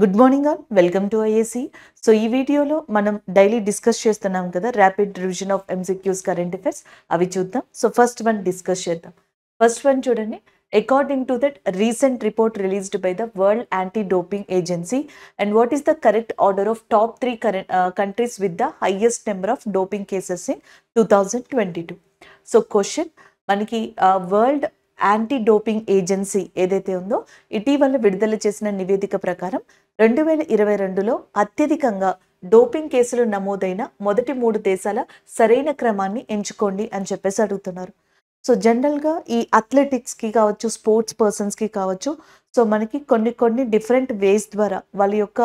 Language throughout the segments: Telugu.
Good morning all welcome to IAC. So ఈ వీడియోలో మనం డైలీ డిస్కస్ చేస్తున్నాం కదా rapid revision of MCQs current affairs, అవి చూద్దాం. సో ఫస్ట్ వన్ డిస్కస్ చేద్దాం. ఫస్ట్ వన్ చూడండి. According to that recent report released by the world anti doping agency and what is the correct order of top 3 countries with the highest number of doping cases in 2022. So question మనకి వరల్డ్ యాంటీ డోపింగ్ ఏజెన్సీ ఏదైతే ఉందో ఇటీవల విడుదల చేసిన నివేదిక ప్రకారం 2022లో అత్యధికంగా డోపింగ్ కేసులు నమోదైన మొదటి 3 దేశాల సరైన క్రమాన్ని ఎంచుకోండి అని చెప్పేసి అడుగుతున్నారు. సో జనరల్గా ఈ అథ్లెటిక్స్కి కావచ్చు, స్పోర్ట్స్ పర్సన్స్కి కావచ్చు, సో మనకి కొన్ని డిఫరెంట్ వేస్ ద్వారా వాళ్ళ యొక్క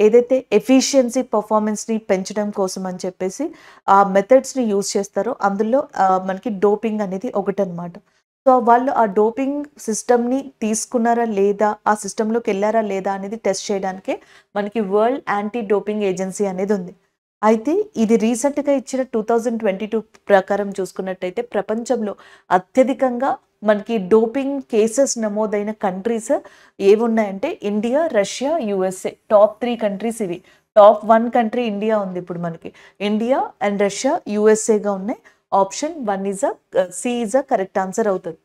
ఏదైతే ఎఫిషియన్సీ పర్ఫార్మెన్స్ని పెంచడం కోసం అని చెప్పేసి ఆ మెథడ్స్ని యూజ్ చేస్తారో అందులో మనకి డోపింగ్ అనేది ఒకటనమాట. సో వాళ్ళు ఆ డోపింగ్ సిస్టమ్ని తీసుకున్నారా లేదా, ఆ సిస్టంలోకి వెళ్ళారా లేదా అనేది టెస్ట్ చేయడానికే మనకి వరల్డ్ యాంటీ డోపింగ్ ఏజెన్సీ అనేది ఉంది. అయితే ఇది రీసెంట్గా ఇచ్చిన 2022 ప్రకారం చూసుకున్నట్టయితే ప్రపంచంలో అత్యధికంగా మనకి డోపింగ్ కేసెస్ నమోదైన కంట్రీస్ ఏమున్నాయంటే India, Russia, USA. Top 3 countries ఇవి. టాప్ 1 కంట్రీ ఇండియా ఉంది. ఇప్పుడు మనకి ఇండియా అండ్ రష్యా, యుఎస్ఏగా ఉన్నాయి. Option 1 is C is a correct answer అవుతుంది.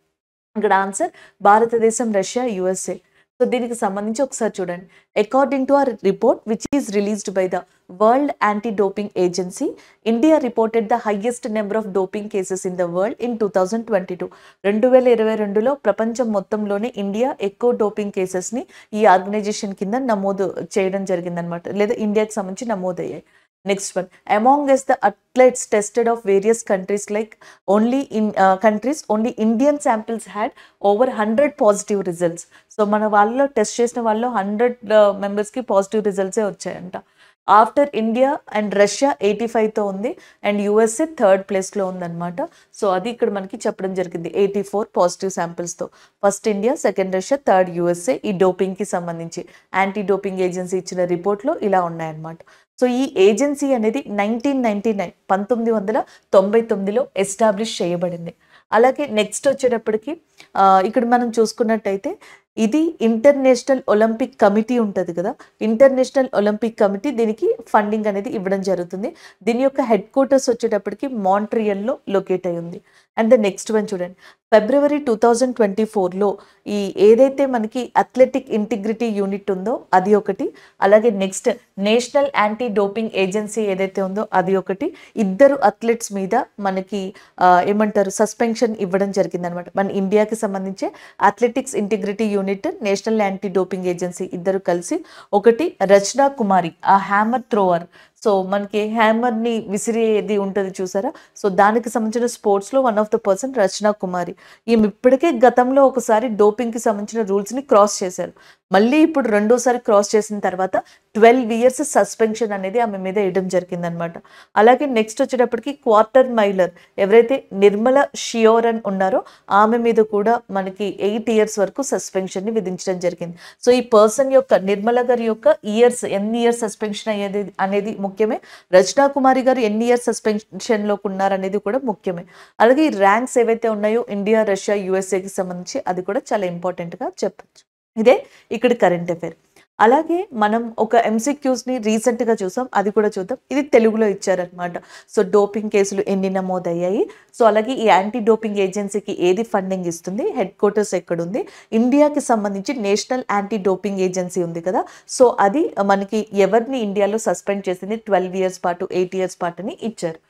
ఇక్కడ ఆన్సర్ భారతదేశం, రష్యా, యుఎస్ఏ. సో దీనికి సంబంధించి ఒకసారి చూడండి. According to our report which is released by the world anti doping agency, India reported the highest number of doping cases in the world in 2022. 2022లో ప్రపంచం మొత్తంలోనే ఇండియా ఎక్కువ డోపింగ్ కేసెస్ని ఈ ఆర్గనైజేషన్ కింద నమోదు చేయడం జరిగిందనమాట, లేదా ఇండియాకి సంబంధించి నమోదయ్యాయి. Next one, among us the athletes tested of various countries like only Indian samples had over 100 positive results. So మన వాళ్ళలో టెస్ట్ చేసిన వాళ్ళు 100 మెంబర్స్కి పాజిటివ్ రిజల్ట్సే వచ్చాయంట. ఆఫ్టర్ ఇండియా అండ్ రష్యా 85తో ఉంది అండ్ యుఎస్ఏ 3rd ప్లేస్లో ఉందన్నమాట. సో అది ఇక్కడ మనకి చెప్పడం జరిగింది 84 పాజిటివ్ శాంపిల్స్తో. First India, second Russia, 3rd USA. ఈ డోపింగ్కి సంబంధించి యాంటీ డోపింగ్ ఏజెన్సీ ఇచ్చిన రిపోర్ట్లో ఇలా ఉన్నాయన్నమాట. సో ఈ ఏజెన్సీ అనేది 1999లో ఎస్టాబ్లిష్ చేయబడింది. అలాగే నెక్స్ట్ వచ్చేటప్పటికి ఇక్కడ మనం చూసుకున్నట్టయితే ఇది ఇంటర్నేషనల్ ఒలింపిక్ కమిటీ ఉంటుంది కదా, ఇంటర్నేషనల్ ఒలింపిక్ కమిటీ దీనికి ఫండింగ్ అనేది ఇవ్వడం జరుగుతుంది. దీని యొక్క హెడ్ క్వార్టర్స్ వచ్చేటప్పటికి మాంట్రియల్లో లొకేట్ అయి ఉంది. అండ్ ద నెక్స్ట్ వన్ చూడండి. ఫిబ్రవరి 2024లో ఈ ఏదైతే మనకి అథ్లెటిక్ ఇంటిగ్రిటీ యూనిట్ ఉందో అది ఒకటి, అలాగే next national anti doping agency ఏదైతే ఉందో అది ఒకటి, 2 అథ్లెట్స్ మీద మనకి ఏమంటారు సస్పెన్షన్ ఇవ్వడం జరిగింది అనమాట. మన ఇండియాకి సంబంధించి athletics integrity unit, national anti doping agency 2 కలిసి ఒకటి రచనా కుమారి, ఆ హ్యామర్ థ్రోవర్. సో మనకి హ్యామర్ని విసిరేది ఉంటుంది చూసారా, సో దానికి సంబంధించిన స్పోర్ట్స్లో వన్ ఆఫ్ ద పర్సన్ రచనా కుమారి. ఈమె ఇప్పటికే గతంలో ఒకసారి డోపింగ్కి సంబంధించిన రూల్స్ని క్రాస్ చేశారు. మళ్ళీ ఇప్పుడు రెండోసారి క్రాస్ చేసిన తర్వాత 12 years సస్పెన్షన్ అనేది ఆమె మీద వేయడం జరిగిందనమాట. అలాగే నెక్స్ట్ వచ్చేటప్పటికి క్వార్టర్ మైలర్ ఎవరైతే నిర్మల షియోరన్ ఉన్నారో ఆమె మీద కూడా మనకి 8 years వరకు సస్పెన్షన్ని విధించడం జరిగింది. సో ఈ పర్సన్ యొక్క నిర్మల గారి యొక్క ఎన్ని ఇయర్స్ సస్పెన్షన్ అయ్యేది అనేది ముఖ్యమే. రచనా కుమారి గారు ఎన్ని ఇయర్స్ సస్పెన్షన్లోకి ఉన్నారనేది కూడా ముఖ్యమే. అలాగే ఈ ర్యాంక్స్ ఏవైతే ఉన్నాయో ఇండియా, రష్యా, యుఎస్ఏకి సంబంధించి అది కూడా చాలా ఇంపార్టెంట్గా చెప్పచ్చు. ఇదే ఇక్కడ కరెంట్ అఫైర్. అలాగే మనం ఒక ఎంసీక్యూస్ని రీసెంట్గా చూసాం, అది కూడా చూద్దాం. ఇది తెలుగులో ఇచ్చారనమాట. సో డోపింగ్ కేసులు ఎన్ని నమోదయ్యాయి, సో అలాగే ఈ యాంటీ డోపింగ్ ఏజెన్సీకి ఏది ఫండింగ్ ఇస్తుంది, హెడ్ క్వార్టర్స్ ఎక్కడుంది, ఇండియాకి సంబంధించి నేషనల్ యాంటీ డోపింగ్ ఏజెన్సీ ఉంది కదా, సో అది మనకి ఎవరిని ఇండియాలో సస్పెండ్ చేసింది 12 years పాటు, 8 years పాటు అని ఇచ్చారు.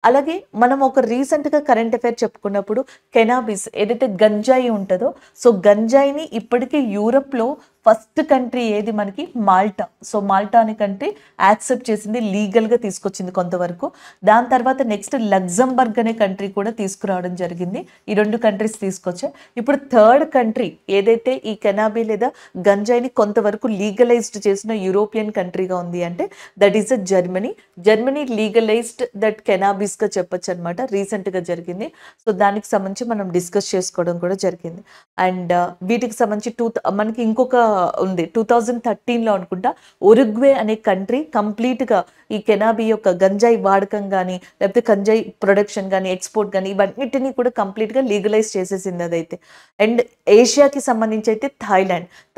అలాగే మనం ఒక రీసెంట్గా కరెంట్ అఫైర్ చెప్పుకున్నప్పుడు కెనాబిస్ ఏదైతే గంజాయి ఉంటుందో, సో గంజాయిని ఇప్పటికీ యూరప్లో ఫస్ట్ కంట్రీ ఏది మనకి మాల్టా. సో మాల్టా అనే కంట్రీ యాక్సెప్ట్ చేసింది, లీగల్గా తీసుకొచ్చింది కొంతవరకు. దాని తర్వాత నెక్స్ట్ లగ్జంబర్గ్ అనే కంట్రీ కూడా తీసుకురావడం జరిగింది. ఈ 2 కంట్రీస్ తీసుకొచ్చాయి. ఇప్పుడు 3rd కంట్రీ ఏదైతే ఈ కెనాబీ లేదా గంజాయిని కొంతవరకు లీగలైజ్డ్ చేసిన యూరోపియన్ కంట్రీగా ఉంది అంటే that is Germany. Germany legalised that కెనాబీస్గా చెప్పొచ్చు అనమాట, రీసెంట్గా జరిగింది. సో దానికి సంబంధించి మనం డిస్కస్ చేసుకోవడం కూడా జరిగింది. అండ్ వీటికి సంబంధించి మనకి ఇంకొక ఉంది 2013లో అనుకుంటా. ఉరుగ్వే అనే కంట్రీ కంప్లీట్గా ఈ కెనాబీ యొక్క గంజాయి వాడకం కానీ లేకపోతే గంజాయి ప్రొడక్షన్ కానీ ఎక్స్పోర్ట్ కానీ ఇవన్నిటినీ కూడా కంప్లీట్గా లీగలైజ్ చేసేసింది అదైతే. అండ్ ఏషియాకి సంబంధించి అయితే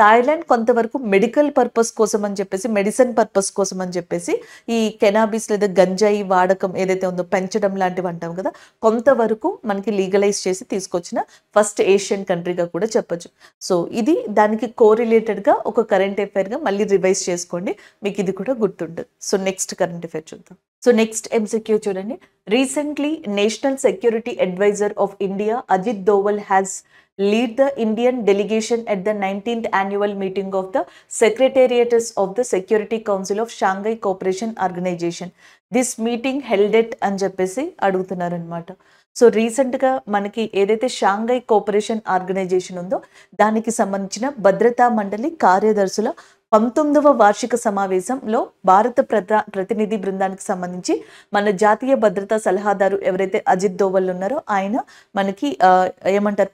థాయిలాండ్ కొంతవరకు మెడికల్ పర్పస్ కోసం అని చెప్పేసి, మెడిసిన్ పర్పస్ కోసం అని చెప్పేసి ఈ కెనాబిస్ లేదా గంజాయి వాడకం ఏదైతే ఉందో పెంచడం లాంటివి అంటాం కదా, కొంతవరకు మనకి లీగలైజ్ చేసి తీసుకొచ్చిన ఫస్ట్ ఏషియన్ కంట్రీగా కూడా చెప్పొచ్చు. సో ఇది దానికి కోరిలేటెడ్గా ఒక కరెంట్ అఫైర్గా మళ్ళీ రివైజ్ చేసుకోండి, మీకు ఇది కూడా గుర్తుంటుంది. సో నెక్స్ట్ కరెంట్ అఫైర్ చూద్దాం. సో నెక్స్ట్ ఎంసీక్యూ చూడండి. Recently national security adviser of India Ajit Doval has lead the Indian delegation at the 19th annual meeting of the Secretariats of the Security Council of Shanghai Cooperation Organization. This meeting held at అని చెప్పేసి అడుగుతున్నారు అనమాట. సో రీసెంట్గా మనకి ఏదైతే షాంఘై కోఆపరేషన్ ఆర్గనైజేషన్ ఉందో దానికి సంబంధించిన భద్రతా మండలి కార్యదర్శుల 19వ వార్షిక సమావేశంలో భారత ప్రతినిధి బృందానికి సంబంధించి మన జాతీయ భద్రతా సలహాదారు ఎవరైతే అజిత్ దోవల్ ఉన్నారో ఆయన మనకి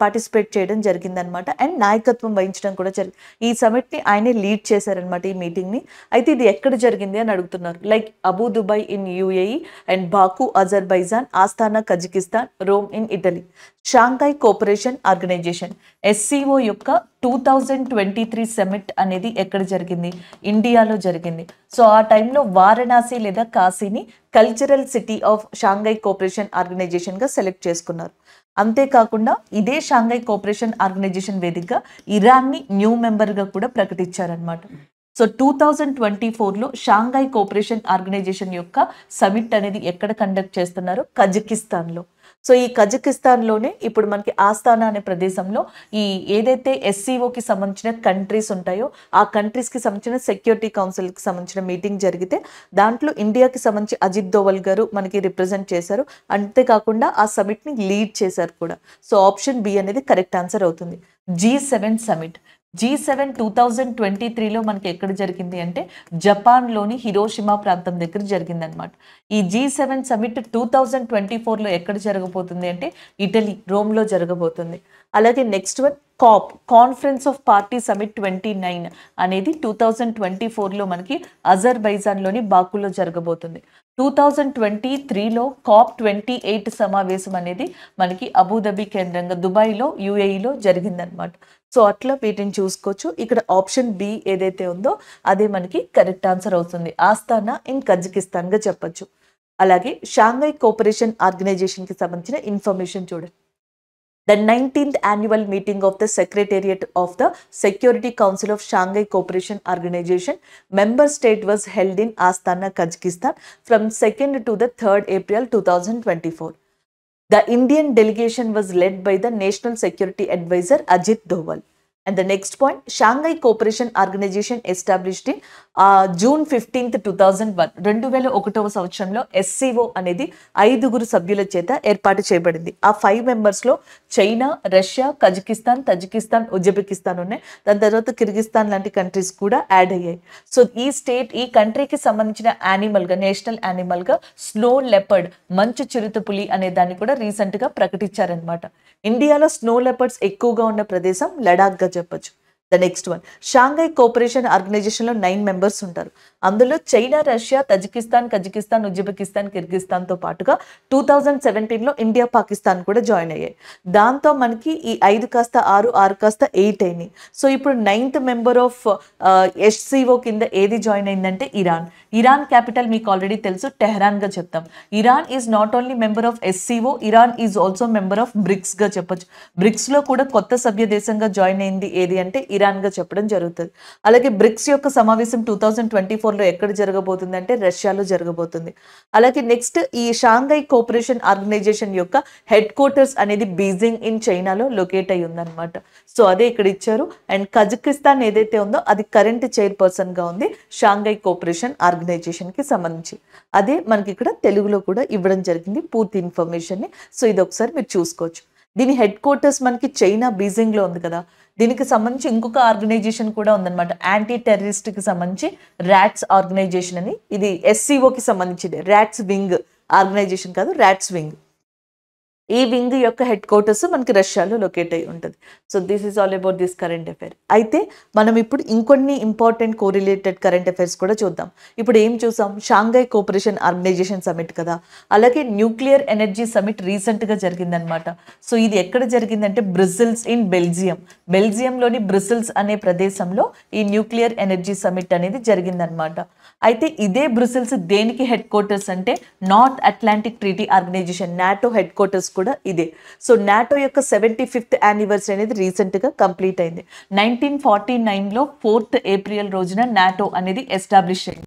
పార్టిసిపేట్ చేయడం జరిగిందనమాట. అండ్ నాయకత్వం వహించడం కూడా జరిగింది. ఈ సమిట్ని ఆయనే లీడ్ చేశారనమాట ఈ మీటింగ్ని. అయితే ఇది ఎక్కడ జరిగింది అని అడుగుతున్నారు. Like Abu Dhabi in UAE and Baku Azerbaijan, Astana Kazakhstan, Rome in Italy. Shanghai Cooperation Organisation SCO యొక్క 2023 సమిట్ అనేది ఎక్కడ జరిగింది? ఇండియాలో జరిగింది. సో ఆ టైంలో వారణాసి లేదా కాశీని cultural city of Shanghai Cooperation ఆర్గనైజేషన్గా సెలెక్ట్ చేసుకున్నారు. అంతేకాకుండా ఇదే షాంఘై కోఆపరేషన్ ఆర్గనైజేషన్ వేదికగా ఇరాన్ని న్యూ మెంబర్గా కూడా ప్రకటించారనమాట. సో 2024లో షాంఘై కోఆపరేషన్ ఆర్గనైజేషన్ యొక్క సమిట్ అనేది ఎక్కడ కండక్ట్ చేస్తున్నారు? కజకిస్తాన్లో. సో ఈ కజకిస్తాన్లోనే ఇప్పుడు మనకి ఆస్తానా అనే ప్రదేశంలో ఈ ఏదైతే SCOకి సంబంధించిన కంట్రీస్ ఉంటాయో ఆ కంట్రీస్కి సంబంధించిన సెక్యూరిటీ కౌన్సిల్కి సంబంధించిన మీటింగ్ జరిగితే దాంట్లో ఇండియాకి సంబంధించి అజిత్ దోవల్ గారు మనకి రిప్రజెంట్ చేశారు. అంతేకాకుండా ఆ సమిట్ని లీడ్ చేశారు కూడా. సో ఆప్షన్ బి అనేది కరెక్ట్ ఆన్సర్ అవుతుంది. G7 summit. G7 2023లో మనకి ఎక్కడ జరిగింది అంటే జపాన్లోని హిరోషిమా ప్రాంతం దగ్గర జరిగిందనమాట. ఈ G7 సమిట్ 2024లో ఎక్కడ జరగబోతుంది అంటే ఇటలీ, రోమ్లో జరగబోతుంది. అలాగే next one conference of party summit 29 అనేది 2024లో మనకి అజర్బైజాన్లోని బాకులో జరగబోతుంది. 2023లో COP28 సమావేశం అనేది మనకి అబుదాబి కేంద్రంగా దుబాయ్లో UAEలో జరిగిందనమాట. సో అట్లా వీటిని చూసుకోవచ్చు. ఇక్కడ ఆప్షన్ బి ఏదైతే ఉందో అదే మనకి కరెక్ట్ ఆన్సర్ అవుతుంది. ఆస్తానా ఇన్ కజకిస్తాన్గా చెప్పచ్చు. అలాగే షాంఘై కోఆపరేషన్ ఆర్గనైజేషన్కి సంబంధించిన ఇన్ఫర్మేషన్ చూడండి. The 19th annual meeting of the Secretariat of the Security Council of Shanghai Cooperation Organization member state was held in Astana, Kazakhstan from 2nd to the 3rd April 2024. The Indian delegation was led by the National Security Advisor Ajit Doval. And the next point, Shanghai Cooperation Organization established in June 15th, 2001. 2001వ సంవత్సరంలో SCO అనేది 5 సభ్యుల చేత ఏర్పాటు చేయబడింది. ఆ 5 మెంబర్స్లో China, Russia, Kazakhstan, Tajikistan, Uzbekistan ఉన్నాయి. దాని తర్వాత కిర్గిస్తాన్ లాంటి కంట్రీస్ కూడా యాడ్ అయ్యాయి. సో ఈ కంట్రీకి సంబంధించిన యానిమల్గా, నేషనల్ యానిమల్గా స్నో లెపర్డ్, మంచు చిరుతపులి అనే దాన్ని కూడా రీసెంట్గా ప్రకటించారనమాట. ఇండియాలో స్నో లెపర్డ్స్ ఎక్కువగా ఉన్న ప్రదేశం లడాఖ్గా చెప్పొచ్చు. The next one, Shanghai Cooperation ఆర్గనైజేషన్లో 9 మెంబర్స్ ఉంటారు. అందులో China, Russia, Tajikistan, Kazakhstan, Uzbekistan, కిర్గిస్తాన్తో పాటుగా 2017లో ఇండియా, పాకిస్తాన్ కూడా జాయిన్ అయ్యాయి. దాంతో మనకి ఈ 5 కాస్త 6, 6 కాస్త 8 అయినాయి. సో ఇప్పుడు 9th మెంబర్ ఆఫ్ SCO కింద ఏది జాయిన్ అయిందంటే ఇరాన్ క్యాపిటల్ మీకు ఆల్రెడీ తెలుసు, టెహ్రాన్గా చెప్తాం. Iran is not only member of SCO, Iran is also member of బ్రిక్స్గా చెప్పొచ్చు. బ్రిక్స్లో కూడా కొత్త సభ్య దేశంగా జాయిన్ అయింది ఏది అంటే ఇరాన్గా చెప్పడం జరుగుతుంది. అలాగే బ్రిక్స్ యొక్క సమావేశం 2024లో ఎక్కడ జరగబోతుంది అంటే రష్యాలో జరగబోతుంది. అలాగే నెక్స్ట్ ఈ షాంఘై కోఆపరేషన్ ఆర్గనైజేషన్ యొక్క హెడ్ క్వార్టర్స్ అనేది బీజింగ్ ఇన్ చైనాలో లొకేట్ అయి ఉందన్నమాట. సో అదే ఇక్కడ ఇచ్చారు. అండ్ కజకిస్తాన్ ఏదైతే ఉందో అది కరెంట్ చైర్పర్సన్గా ఉంది షాంఘై కోఆపరేషన్ ఆర్గనైజేషన్కి సంబంధించి. అదే మనకి ఇక్కడ తెలుగులో కూడా ఇవ్వడం జరిగింది పూర్తి ఇన్ఫర్మేషన్ని. సో ఇది ఒకసారి మీరు చూసుకోవచ్చు. దీని హెడ్ క్వార్టర్స్ మనకి చైనా బీజింగ్లో ఉంది కదా. దీనికి సంబంధించి ఇంకొక ఆర్గనైజేషన్ కూడా ఉందన్నమాట, యాంటీ టెర్రరిస్ట్కి సంబంధించి ర్యాట్స్ ఆర్గనైజేషన్ అని. ఇది SCOకి సంబంధించింది, ర్యాట్స్ వింగ్ ఆర్గనైజేషన్ కాదు, ర్యాట్స్ వింగ్. ఈ వింగ్ యొక్క హెడ్ క్వార్టర్స్ మనకి రష్యాలో లొకేట్ అయి ఉంటుంది. So this is all about this current affair. అయితే మనం ఇప్పుడు ఇంకొన్ని ఇంపార్టెంట్ కోరిలేటెడ్ కరెంట్ అఫైర్స్ కూడా చూద్దాం. ఇప్పుడు ఏం చూసాం, షాంఘై కోఆపరేషన్ ఆర్గనైజేషన్ సమిట్ కదా, అలాగే న్యూక్లియర్ ఎనర్జీ సమిట్ రీసెంట్గా జరిగిందనమాట. సో ఇది ఎక్కడ జరిగిందంటే బ్రస్సెల్స్ ఇన్ బెల్జియంలోని బ్రస్సెల్స్ అనే ప్రదేశంలో ఈ న్యూక్లియర్ ఎనర్జీ సమిట్ అనేది జరిగిందనమాట. అయితే ఇదే బ్రస్సెల్స్ దేనికి హెడ్ క్వార్టర్స్ అంటే North Atlantic Treaty Organization, NATO headquarters కూడా ఇదే. సో నాటో యొక్క 75th యానివర్సరీ అనేది రీసెంట్గా కంప్లీట్ అయింది. 1949లో 4th ఏప్రిల్ రోజున నాటో అనేది ఎస్టాబ్లిష్ అయింది.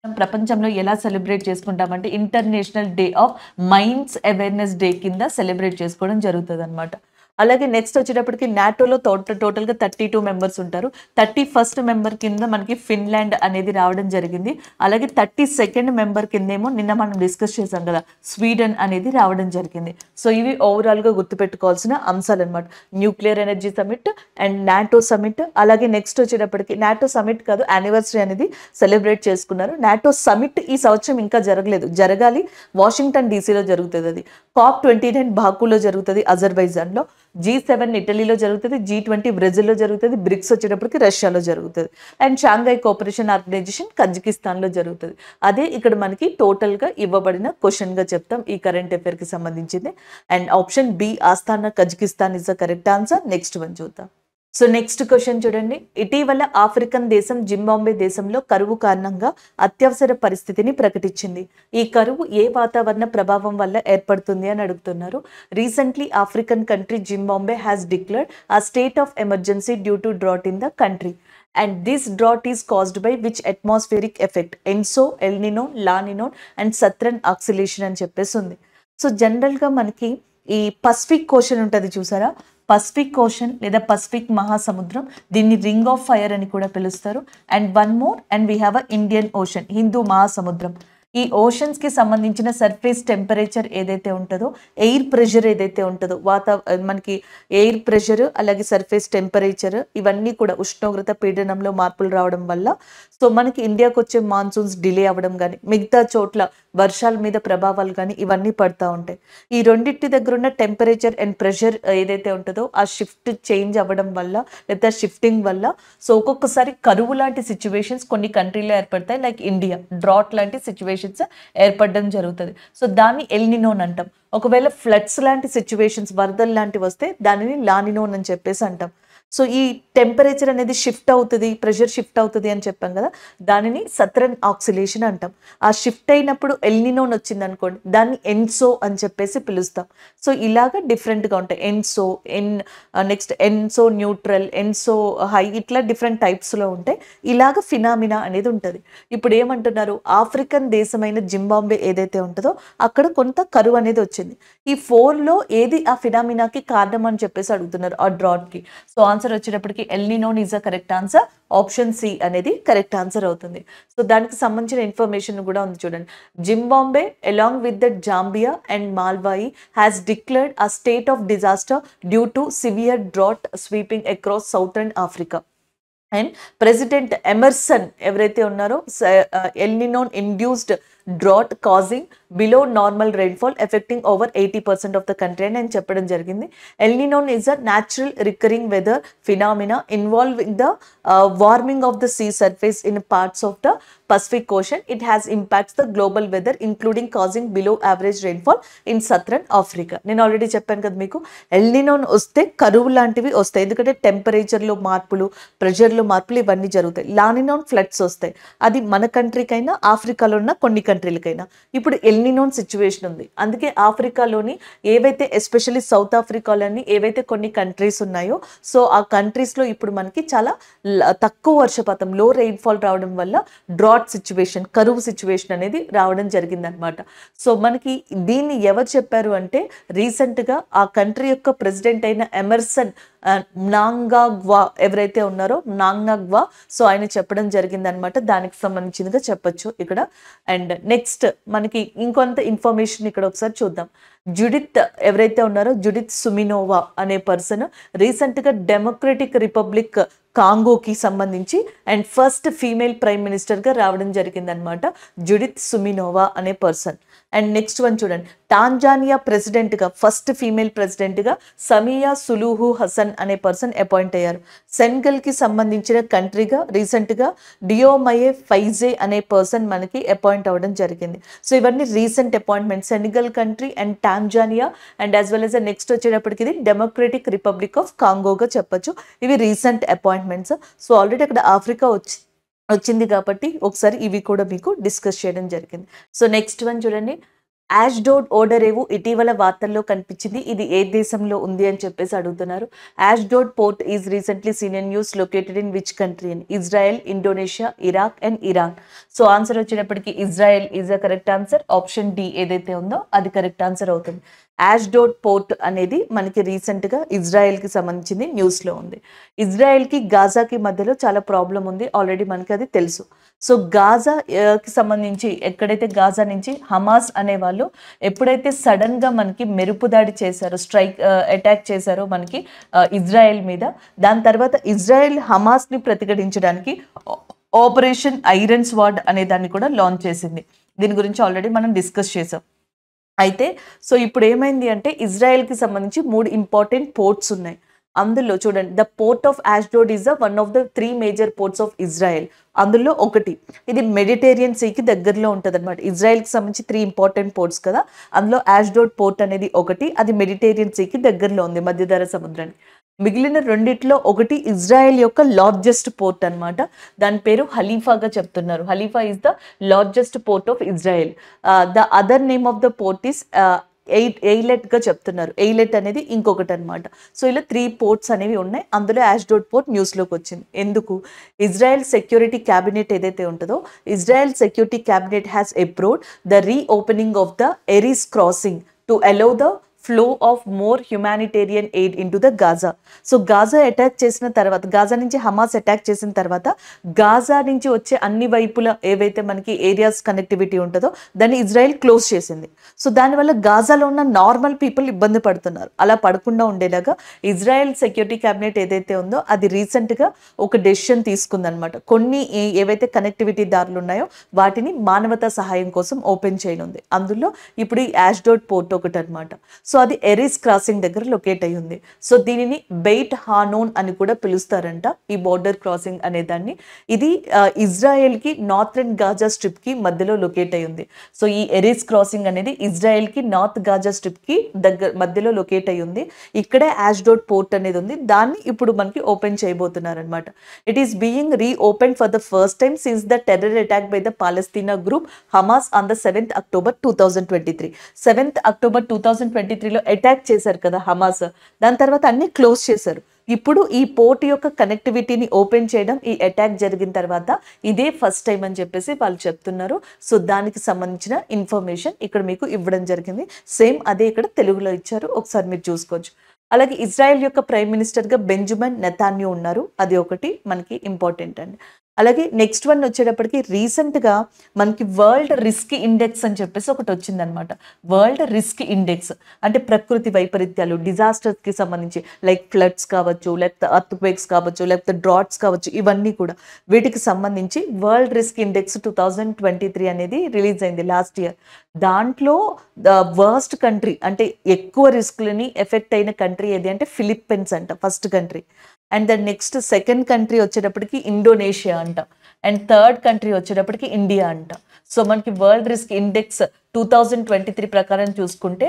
ప్రపంచంలో ఎలా సెలబ్రేట్ చేసుకుంటామంటే international day of mines awareness day కింద సెలబ్రేట్ చేసుకోవడం జరుగుతుంది అనమాట. అలాగే నెక్స్ట్ వచ్చేటప్పటికి నాటోలో టోటల్గా 32 మెంబర్స్ ఉంటారు. 31st మెంబర్ కింద మనకి ఫిన్లాండ్ అనేది రావడం జరిగింది. అలాగే 32nd మెంబర్ కిందేమో నిన్న మనం డిస్కస్ చేసాం కదా, స్వీడన్ అనేది రావడం జరిగింది. సో ఇవి ఓవరాల్గా గుర్తుపెట్టుకోవాల్సిన అంశాలు అనమాట. Nuclear energy summit and NATO summit. అలాగే నెక్స్ట్ వచ్చేటప్పటికి నాటో సమిట్ కాదు, యానివర్సరీ అనేది సెలబ్రేట్ చేసుకున్నారు. నాటో సమిట్ ఈ సంవత్సరం ఇంకా జరగలేదు, జరగాలి. వాషింగ్టన్ డీసీలో జరుగుతుంది. అది COP29 బాకులో జరుగుతుంది అజర్బైజాన్లో, G7 ఇటలీలో జరుగుతుంది, G20 బ్రెజిల్లో జరుగుతుంది, బ్రిక్స్ వచ్చేటప్పటికి రష్యాలో జరుగుతుంది, అండ్ షాంఘై కోఆపరేషన్ ఆర్గనైజేషన్ కజకిస్తాన్లో జరుగుతుంది. అదే ఇక్కడ మనకి టోటల్గా ఇవ్వబడిన క్వశ్చన్గా చెప్తాం ఈ కరెంట్ అఫైర్కి సంబంధించింది. And option B Astana Kazakhstan is the correct answer. Next one చూద్దాం. సో నెక్స్ట్ క్వశ్చన్ చూడండి. ఇటీవల ఆఫ్రికన్ దేశం జింబాబ్వే దేశంలో కరువు కారణంగా అత్యవసర పరిస్థితిని ప్రకటించింది. ఈ కరువు ఏ వాతావరణ ప్రభావం వల్ల ఏర్పడుతుంది అని అడుగుతున్నారు. Recently African country Zimbabwe has declared a state of emergency due to drought in the country. And this drought is caused by which atmospheric effect? ENSO, El Nino, La Nino and Southern Oscillation అని చెప్పేసి ఉంది. సో జనరల్గా మనకి ఈ పసిఫిక్ ఓషన్ ఉంటుంది చూసారా, పసిఫిక్ ఓషన్ లేదా పసిఫిక్ మహాసముద్రం, దీన్ని రింగ్ ఆఫ్ ఫైర్ అని కూడా పిలుస్తారు. And one more, and we have a Indian ocean, Hindu మహాసముద్రం. ఈ ఓషన్స్కి సంబంధించిన సర్ఫేస్ టెంపరేచర్ ఏదైతే ఉంటుందో, ఎయిర్ ప్రెషర్ ఏదైతే ఉంటుందో, మనకి ఎయిర్ ప్రెషర్ అలాగే సర్ఫేస్ టెంపరేచర్ ఇవన్నీ కూడా ఉష్ణోగ్రత పీడనంలో మార్పులు రావడం వల్ల సో మనకి ఇండియాకి వచ్చే మాన్సూన్స్ డిలే అవ్వడం కానీ, మిగతా చోట్ల వర్షాల మీద ప్రభావాలు కానీ ఇవన్నీ పడుతూ ఉంటాయి. ఈ రెండింటి దగ్గర ఉన్న టెంపరేచర్ అండ్ ప్రెషర్ ఏదైతే ఉంటుందో ఆ షిఫ్ట్ చేంజ్ అవ్వడం వల్ల లేదా షిఫ్టింగ్ వల్ల సో ఒక్కొక్కసారి కరువు లాంటి సిచ్యువేషన్స్ కొన్ని కంట్రీలో ఏర్పడతాయి. లైక్ ఇండియా డ్రాట్ లాంటి సిచ్యువేషన్స్ ఏర్పడడం జరుగుతుంది. సో దాన్ని ఎల్నినోన్ అంటాం. ఒకవేళ ఫ్లడ్స్ లాంటి సిచ్యువేషన్స్, వరదలు లాంటివి వస్తే దానిని లానినోన్ అని చెప్పేసి అంటాం. సో ఈ టెంపరేచర్ అనేది షిఫ్ట్ అవుతుంది, ప్రెషర్ షిఫ్ట్ అవుతుంది అని చెప్పాం కదా, దానిని సదరన్ ఆక్సిలేషన్ అంటాం. ఆ షిఫ్ట్ అయినప్పుడు ఎల్నినోన్ వచ్చింది అనుకోండి, దాన్ని ఎన్సో అని చెప్పేసి పిలుస్తాం. సో ఇలాగ డిఫరెంట్గా ఉంటాయి. ఎన్సో, నెక్స్ట్ ఎన్సో న్యూట్రల్, ఎన్సో హై, ఇట్లా డిఫరెంట్ టైప్స్లో ఉంటాయి. ఇలాగ ఫినామినా అనేది ఉంటుంది. ఇప్పుడు ఏమంటున్నారు, ఆఫ్రికన్ దేశమైన జింబాబ్వే ఏదైతే ఉంటుందో అక్కడ కొంత కరువు అనేది వచ్చింది. ఈ 4లో ఏది ఆ ఫినామినాకి కారణం అని చెప్పేసి అడుగుతున్నారు, ఆ డ్రాట్కి. సో ఆన్సర్ వచ్చేటప్పటికి El Nino is a correct answer. Option C అనేది కరెక్ట్ ఆన్సర్ అవుతుంది. సో దానికి సంబంధించిన ఇన్ఫర్మేషన్ కూడా ఉంది చూడండి. Zimbabwe along with the Zambia and Malawi has declared a state of disaster due to severe drought sweeping across southern Africa. And president Emerson ఎవరైతే ఉన్నారో El Nino induced drought causing below normal rainfall affecting over 80% of the country అని చెప్పడం జరిగింది. El Nino is a natural recurring weather phenomena involving the warming of the sea surface in parts of the Pacific Ocean. It has impacts the global weather including causing below average rainfall in southern Africa. నేను ఆల్రెడీ చెప్పాను కదా మీకు, ఎల్నినోన్ వస్తే కరువు లాంటివి వస్తాయి, ఎందుకంటే టెంపరేచర్లో మార్పులు, ప్రెషర్లో మార్పులు ఇవన్నీ జరుగుతాయి. లానినోన్ ఫ్లడ్స్ వస్తాయి, అది మన కంట్రీకైనా ఆఫ్రికాలో ఉన్న కొన్ని కంట్రీలకైనా. ఇప్పుడు ఎల్నినోన్ సిచ్యువేషన్ ఉంది, అందుకే ఆఫ్రికాలోని ఏవైతే ఎస్పెషల్లీ సౌత్ ఆఫ్రికాలోని ఏవైతే కొన్ని కంట్రీస్ ఉన్నాయో సో ఆ కంట్రీస్లో ఇప్పుడు మనకి చాలా తక్కువ వర్షపాతం, లో రెయిన్ఫాల్ రావడం వల్ల డ్రాట్ సిచ్యువేషన్, కరువు సిచ్యువేషన్ అనేది రావడం జరిగిందనమాట. సో మనకి దీన్ని ఎవరు చెప్పారు అంటే రీసెంట్గా ఆ కంట్రీ యొక్క ప్రెసిడెంట్ అయిన ఎమర్సన్ నాంగాగ్వా ఎవరైతే ఉన్నారో నాంగాగ్వా, సో ఆయన చెప్పడం జరిగిందనమాట. దానికి సంబంధించిందిగా చెప్పొచ్చు ఇక్కడ. అండ్ నెక్స్ట్ మనకి ఇంకొంత ఇన్ఫర్మేషన్ ఇక్కడ ఒకసారి చూద్దాం. జుడిత్ ఎవరైతే ఉన్నారో జుడిత్ సుమినోవా అనే పర్సన్ రీసెంట్గా డెమోక్రటిక్ రిపబ్లిక్ కాంగోకి సంబంధించి అండ్ ఫస్ట్ ఫీమేల్ ప్రైమ్ మినిస్టర్గా రావడం జరిగిందనమాట జుడిత్ సుమినోవా అనే పర్సన్. అండ్ నెక్స్ట్ వన్ చూడండి, టాంజానియా ప్రెసిడెంట్గా ఫస్ట్ ఫీమేల్ ప్రెసిడెంట్గా సమియా సులుహు హసన్ అనే పర్సన్ అపాయింట్ అయ్యారు. సెనెగల్కి సంబంధించిన కంట్రీగా రీసెంట్గా డియోమయే ఫైజే అనే పర్సన్ మనకి అపాయింట్ అవ్వడం జరిగింది. సో ఇవన్నీ recent appointment, Senegal country and Tanzania and as well as next వచ్చేటప్పటికి ఇది డెమోక్రటిక్ రిపబ్లిక్ ఆఫ్ కాంగోగా చెప్పొచ్చు. ఇవి రీసెంట్ అపాయింట్మెంట్స్. సో ఆల్రెడీ అక్కడ ఆఫ్రికా వచ్చింది కాబట్టి ఒకసారి ఇవి కూడా మీకు డిస్కస్ చేయడం జరిగింది. సో నెక్స్ట్ వన్ చూడండి, యాష్డోడ్ ఓడరేవు ఇటీవల వార్తల్లో కనిపించింది. ఇది ఏ దేశంలో ఉంది అని చెప్పేసి అడుగుతున్నారు. Ashdod port is recently seen in news located in which country అని, Israel, Indonesia, Iraq and Iran. So answer వచ్చినప్పటికీ Israel is a correct answer. Option D ఏదైతే ఉందో అది కరెక్ట్ ఆన్సర్ అవుతుంది. యాష్డోడ్ పోర్ట్ అనేది మనకి రీసెంట్గా ఇజ్రాయెల్కి సంబంధించింది, న్యూస్లో ఉంది. ఇజ్రాయెల్కి గాజాకి మధ్యలో చాలా ప్రాబ్లం ఉంది, ఆల్రెడీ మనకి అది తెలుసు. సో గాజాకి సంబంధించి ఎక్కడైతే గాజా నుంచి హమాస్ అనే వాళ్ళు ఎప్పుడైతే సడన్గా మనకి మెరుపు దాడి చేశారో, అటాక్ చేశారో మనకి ఇజ్రాయెల్ మీద, దాని తర్వాత ఇజ్రాయెల్ హమాస్ని ప్రతిఘటించడానికి ఆపరేషన్ ఐరన్ స్వార్డ్ అనే దాన్ని కూడా లాంచ్ చేసింది. దీని గురించి ఆల్రెడీ మనం డిస్కస్ చేసాం. అయితే సో ఇప్పుడు ఏమైంది అంటే ఇజ్రాయెల్కి సంబంధించి 3 ఇంపార్టెంట్ పోర్ట్స్ ఉన్నాయి. అందులో చూడండి, the port of Ashdod is one of the 3 major ports of Israel. అందులో ఒకటి ఇది మెడిటేరియన్ సీకి దగ్గరలో ఉంటుంది అనమాట. ఇజ్రాయెల్కి సంబంధించి 3 ఇంపార్టెంట్ పోర్ట్స్ కదా, అందులో యాష్డోడ్ పోర్ట్ అనేది ఒకటి, అది మెడిటేరియన్ సీకి దగ్గరలో ఉంది, మధ్యధరా సముద్రానికి. మిగిలిన రెండిట్లో ఒకటి ఇజ్రాయెల్ యొక్క లార్జెస్ట్ పోర్ట్ అనమాట, దాని పేరు హలీఫాగా చెప్తున్నారు. Haifa is the largest port of Israel. The other name of the port is ఎయిలెట్గా చెప్తున్నారు. ఎయిలెట్ అనేది ఇంకొకటి అనమాట. సో ఇలా 3 పోర్ట్స్ అనేవి ఉన్నాయి. అందులో యాష్డోడ్ పోర్ట్ న్యూస్లోకి వచ్చింది. ఎందుకు? ఇజ్రాయెల్ సెక్యూరిటీ క్యాబినెట్ ఏదైతే ఉంటుందో, Israel security cabinet has approved the reopening of the Eris crossing to allow the flow of more humanitarian aid in to the Gaza. So Gaza attack చేసిన తర్వాత, గాజా నుంచి హమాస్ అటాక్ చేసిన తర్వాత గాజా నుంచి వచ్చే అన్ని వైపుల ఏవైతే మనకి ఏరియాస్ కనెక్టివిటీ ఉంటుందో దాన్ని ఇజ్రాయెల్ క్లోజ్ చేసింది. సో దానివల్ల గాజాలో ఉన్న నార్మల్ పీపుల్ ఇబ్బంది పడుతున్నారు. అలా పడకుండా ఉండేలాగా ఇజ్రాయెల్ సెక్యూరిటీ క్యాబినెట్ ఏదైతే ఉందో అది రీసెంట్గా ఒక డెసిషన్ తీసుకుందనమాట. కొన్ని ఏవైతే కనెక్టివిటీ దారులు ఉన్నాయో వాటిని మానవతా సహాయం కోసం ఓపెన్ చేయనుంది. అందులో ఇప్పుడు ఈ యాష్డోడ్ పోర్ట్ ఒకటి అనమాట. సో అది ఎరిస్ క్రాసింగ్ దగ్గర లొకేట్ అయి ఉంది. సో దీనిని బెయిట్ హానోన్ అని కూడా పిలుస్తారంట, ఈ బోర్డర్ క్రాసింగ్ అనే దాన్ని. ఇది ఇజ్రాయెల్కి నార్థర్న్ గాజా స్ట్రిప్కి మధ్యలో లొకేట్ అయి ఉంది. సో ఈ ఎరిస్ క్రాసింగ్ అనేది ఇజ్రాయెల్కి నార్త్ గాజా స్ట్రిప్కి మధ్యలో లొకేట్ అయి ఉంది. ఇక్కడే యాష్డోడ్ పోర్ట్ అనేది ఉంది, దాన్ని ఇప్పుడు మనకి ఓపెన్ చేయబోతున్నారనమాట. It is being reopen for the first time since the terror attack by the Palestine group Hamas on the 7th October 2023. 7th October 2023లో అటాక్ చేశారు కదా హమాస్, దాని తర్వాత అన్ని క్లోజ్ చేశారు. ఇప్పుడు ఈ పోర్ట్ యొక్క కనెక్టివిటీని ఓపెన్ చేయడం ఈ అటాక్ జరిగిన తర్వాత ఇదే ఫస్ట్ టైం అని చెప్పేసి వాళ్ళు చెప్తున్నారు. సో దానికి సంబంధించిన ఇన్ఫర్మేషన్ ఇక్కడ మీకు ఇవ్వడం జరిగింది. సేమ్ అదే ఇక్కడ తెలుగులో ఇచ్చారు, ఒకసారి మీరు చూసుకోవచ్చు. అలాగే ఇజ్రాయెల్ యొక్క ప్రైమ్ మినిస్టర్గా బెంజమిన్ నెతాన్యూ ఉన్నారు, అది ఒకటి మనకి ఇంపార్టెంట్ అండి. అలాగే నెక్స్ట్ వన్ వచ్చేటప్పటికి రీసెంట్గా మనకి వరల్డ్ రిస్క్ ఇండెక్స్ అని చెప్పేసి ఒకటి వచ్చిందనమాట. వరల్డ్ రిస్క్ ఇండెక్స్ అంటే ప్రకృతి వైపరీత్యాలు, డిజాస్టర్స్కి సంబంధించి లైక్ ఫ్లడ్స్ కావచ్చు, లేకపోతే అర్త్క్వేక్స్ కావచ్చు, లేకపోతే డ్రాట్స్ కావచ్చు, ఇవన్నీ కూడా వీటికి సంబంధించి వరల్డ్ రిస్క్ ఇండెక్స్ 2023 అనేది రిలీజ్ అయింది లాస్ట్ ఇయర్. దాంట్లో ద వర్స్ట్ కంట్రీ అంటే ఎక్కువ రిస్క్లని ఎఫెక్ట్ అయిన కంట్రీ ఏది అంటే ఫిలిప్పీన్స్ అంట first country. And the next second country వచ్చేటప్పటికి ఇండోనేషియా అంట. అండ్ థర్డ్ కంట్రీ వచ్చేటప్పటికి ఇండియా అంట. సో మనకి వరల్డ్ రిస్క్ ఇండెక్స్ 2023 ప్రకారం చూసుకుంటే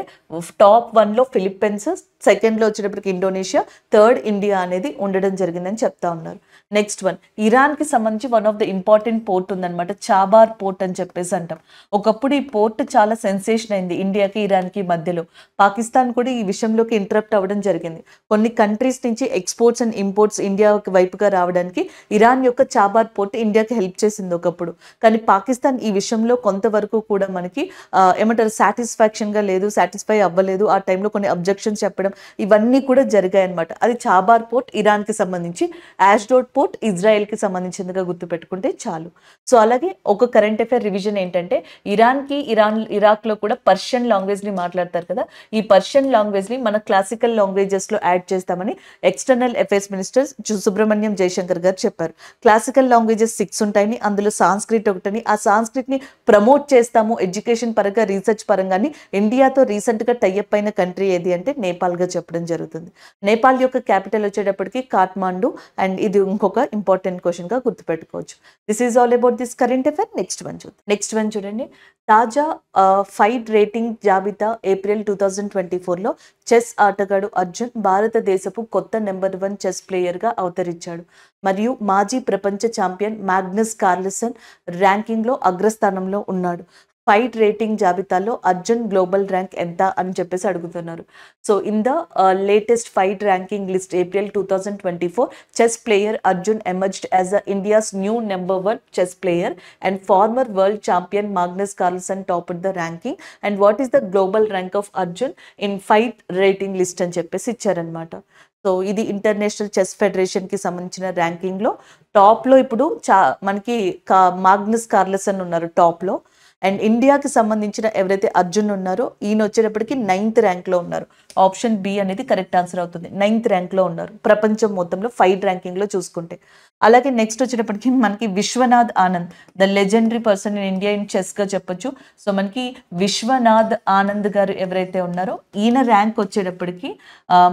టాప్ 1లో ఫిలిప్పీన్స్, సెకండ్లో వచ్చేటప్పటికి ఇండోనేషియా, థర్డ్ ఇండియా అనేది ఉండడం జరిగిందని చెప్తా ఉన్నారు. నెక్స్ట్ వన్, ఇరాన్కి సంబంధించి one of the important port ఉందన్నమాట, చాబార్ పోర్ట్ అని చెప్పేసి అంటాం. ఒకప్పుడు ఈ పోర్ట్ చాలా సెన్సేషన్ అయింది ఇండియాకి ఇరాన్కి మధ్యలో. పాకిస్తాన్ కూడా ఈ విషయంలోకి ఇంటరప్ట్ అవ్వడం జరిగింది. కొన్ని కంట్రీస్ నుంచి ఎక్స్పోర్ట్స్ అండ్ ఇంపోర్ట్స్ ఇండియా వైపుగా రావడానికి ఇరాన్ యొక్క చాబార్ పోర్ట్ ఇండియాకి హెల్ప్ చేసింది ఒకప్పుడు. కానీ పాకిస్తాన్ ఈ విషయంలో కొంతవరకు కూడా మనకి ఏమంటారు సాటిస్ఫాక్షన్గా లేదు, సాటిస్ఫై అవ్వలేదు. ఆ టైంలో కొన్ని అబ్జెక్షన్స్ చెప్పడం ఇవన్నీ కూడా జరిగాయి అనమాట. అది చాబార్ పోర్ట్ ఇరాన్కి సంబంధించి. యాష్డోడ్ పోర్ట్ స్పోర్ట్ ఇజ్రాయెల్కి సంబంధించిందిగా గుర్తుపెట్టుకుంటే చాలు. సో అలాగే ఒక కరెంట్ అఫైర్ రివిజన్ ఏంటంటే ఇరాక్లో కూడా పర్షియన్ లాంగ్వేజ్ని మాట్లాడతారు కదా, ఈ పర్షియన్ లాంగ్వేజ్ని మన క్లాసికల్ లాంగ్వేజెస్లో యాడ్ చేస్తామని external affairs minister Subrahmanyam Jaishankar గారు చెప్పారు. క్లాసికల్ లాంగ్వేజెస్ 6 ఉంటాయని, అందులో సాంస్క్రిట్ ఒకటని, ఆ సాంస్క్రిట్ని ప్రమోట్ చేస్తాము ఎడ్యుకేషన్ పరంగా రీసెర్చ్ పరంగాని. ఇండియాతో రీసెంట్గా టైఅప్ అయిన కంట్రీ ఏది అంటే నేపాల్గా చెప్పడం జరుగుతుంది. నేపాల్ యొక్క క్యాపిటల్ వచ్చేటప్పటికి కాఠ్మాండు, అండ్ ఇది ఇంకొక ఇంపార్టెంట్ క్వశ్చన్గా గుర్తుపెట్టుకోవచ్చు. This is all about this current affair. Next one చూడండి. తాజా ఫైడ్ రేటింగ్ జాబితా ఏప్రిల్ 2024లో చెస్ ఆటగాడు అర్జున్ భారతదేశపు కొత్త నెంబర్ 1 చెస్ ప్లేయర్గా అవతరించాడు మరియు మాజీ ప్రపంచ ఛాంపియన్ మ్యాగ్నస్ కార్ల్సన్ ర్యాంకింగ్లో అగ్రస్థానంలో ఉన్నాడు. ఫైట్ రేటింగ్ జాబితాలో అర్జున్ గ్లోబల్ ర్యాంక్ ఎంత అని చెప్పేసి అడుగుతున్నారు. So in the latest FIDE ranking list April 2024, chess player Arjun emerged as India's new number 1 chess player and former world champion Magnus Carlsen topped the ranking. And what is the global rank of Arjun in FIDE rating list అని చెప్పేసి ఇచ్చారనమాట. సో ఇది ఇంటర్నేషనల్ చెస్ ఫెడరేషన్కి సంబంధించిన ర్యాంకింగ్లో టాప్లో ఇప్పుడు మనకి మాగ్నస్ కార్ల్సన్ ఉన్నారు టాప్లో. అండ్ ఇండియాకి సంబంధించిన ఎవరైతే అర్జున్ ఉన్నారో ఈయన వచ్చేటప్పటికి 9th ర్యాంక్లో ఉన్నారు. ఆప్షన్ బి అనేది కరెక్ట్ ఆన్సర్ అవుతుంది. 9th ర్యాంక్లో ఉన్నారు ప్రపంచం మొత్తంలో ఫైట్ ర్యాంకింగ్లో చూసుకుంటే. అలాగే నెక్స్ట్ వచ్చేటప్పటికి మనకి Viswanath Anand, the legendary person in India in చెస్గా చెప్పొచ్చు. సో మనకి విశ్వనాథ్ ఆనంద్ గారు ఎవరైతే ఉన్నారో ఈయన ర్యాంక్ వచ్చేటప్పటికి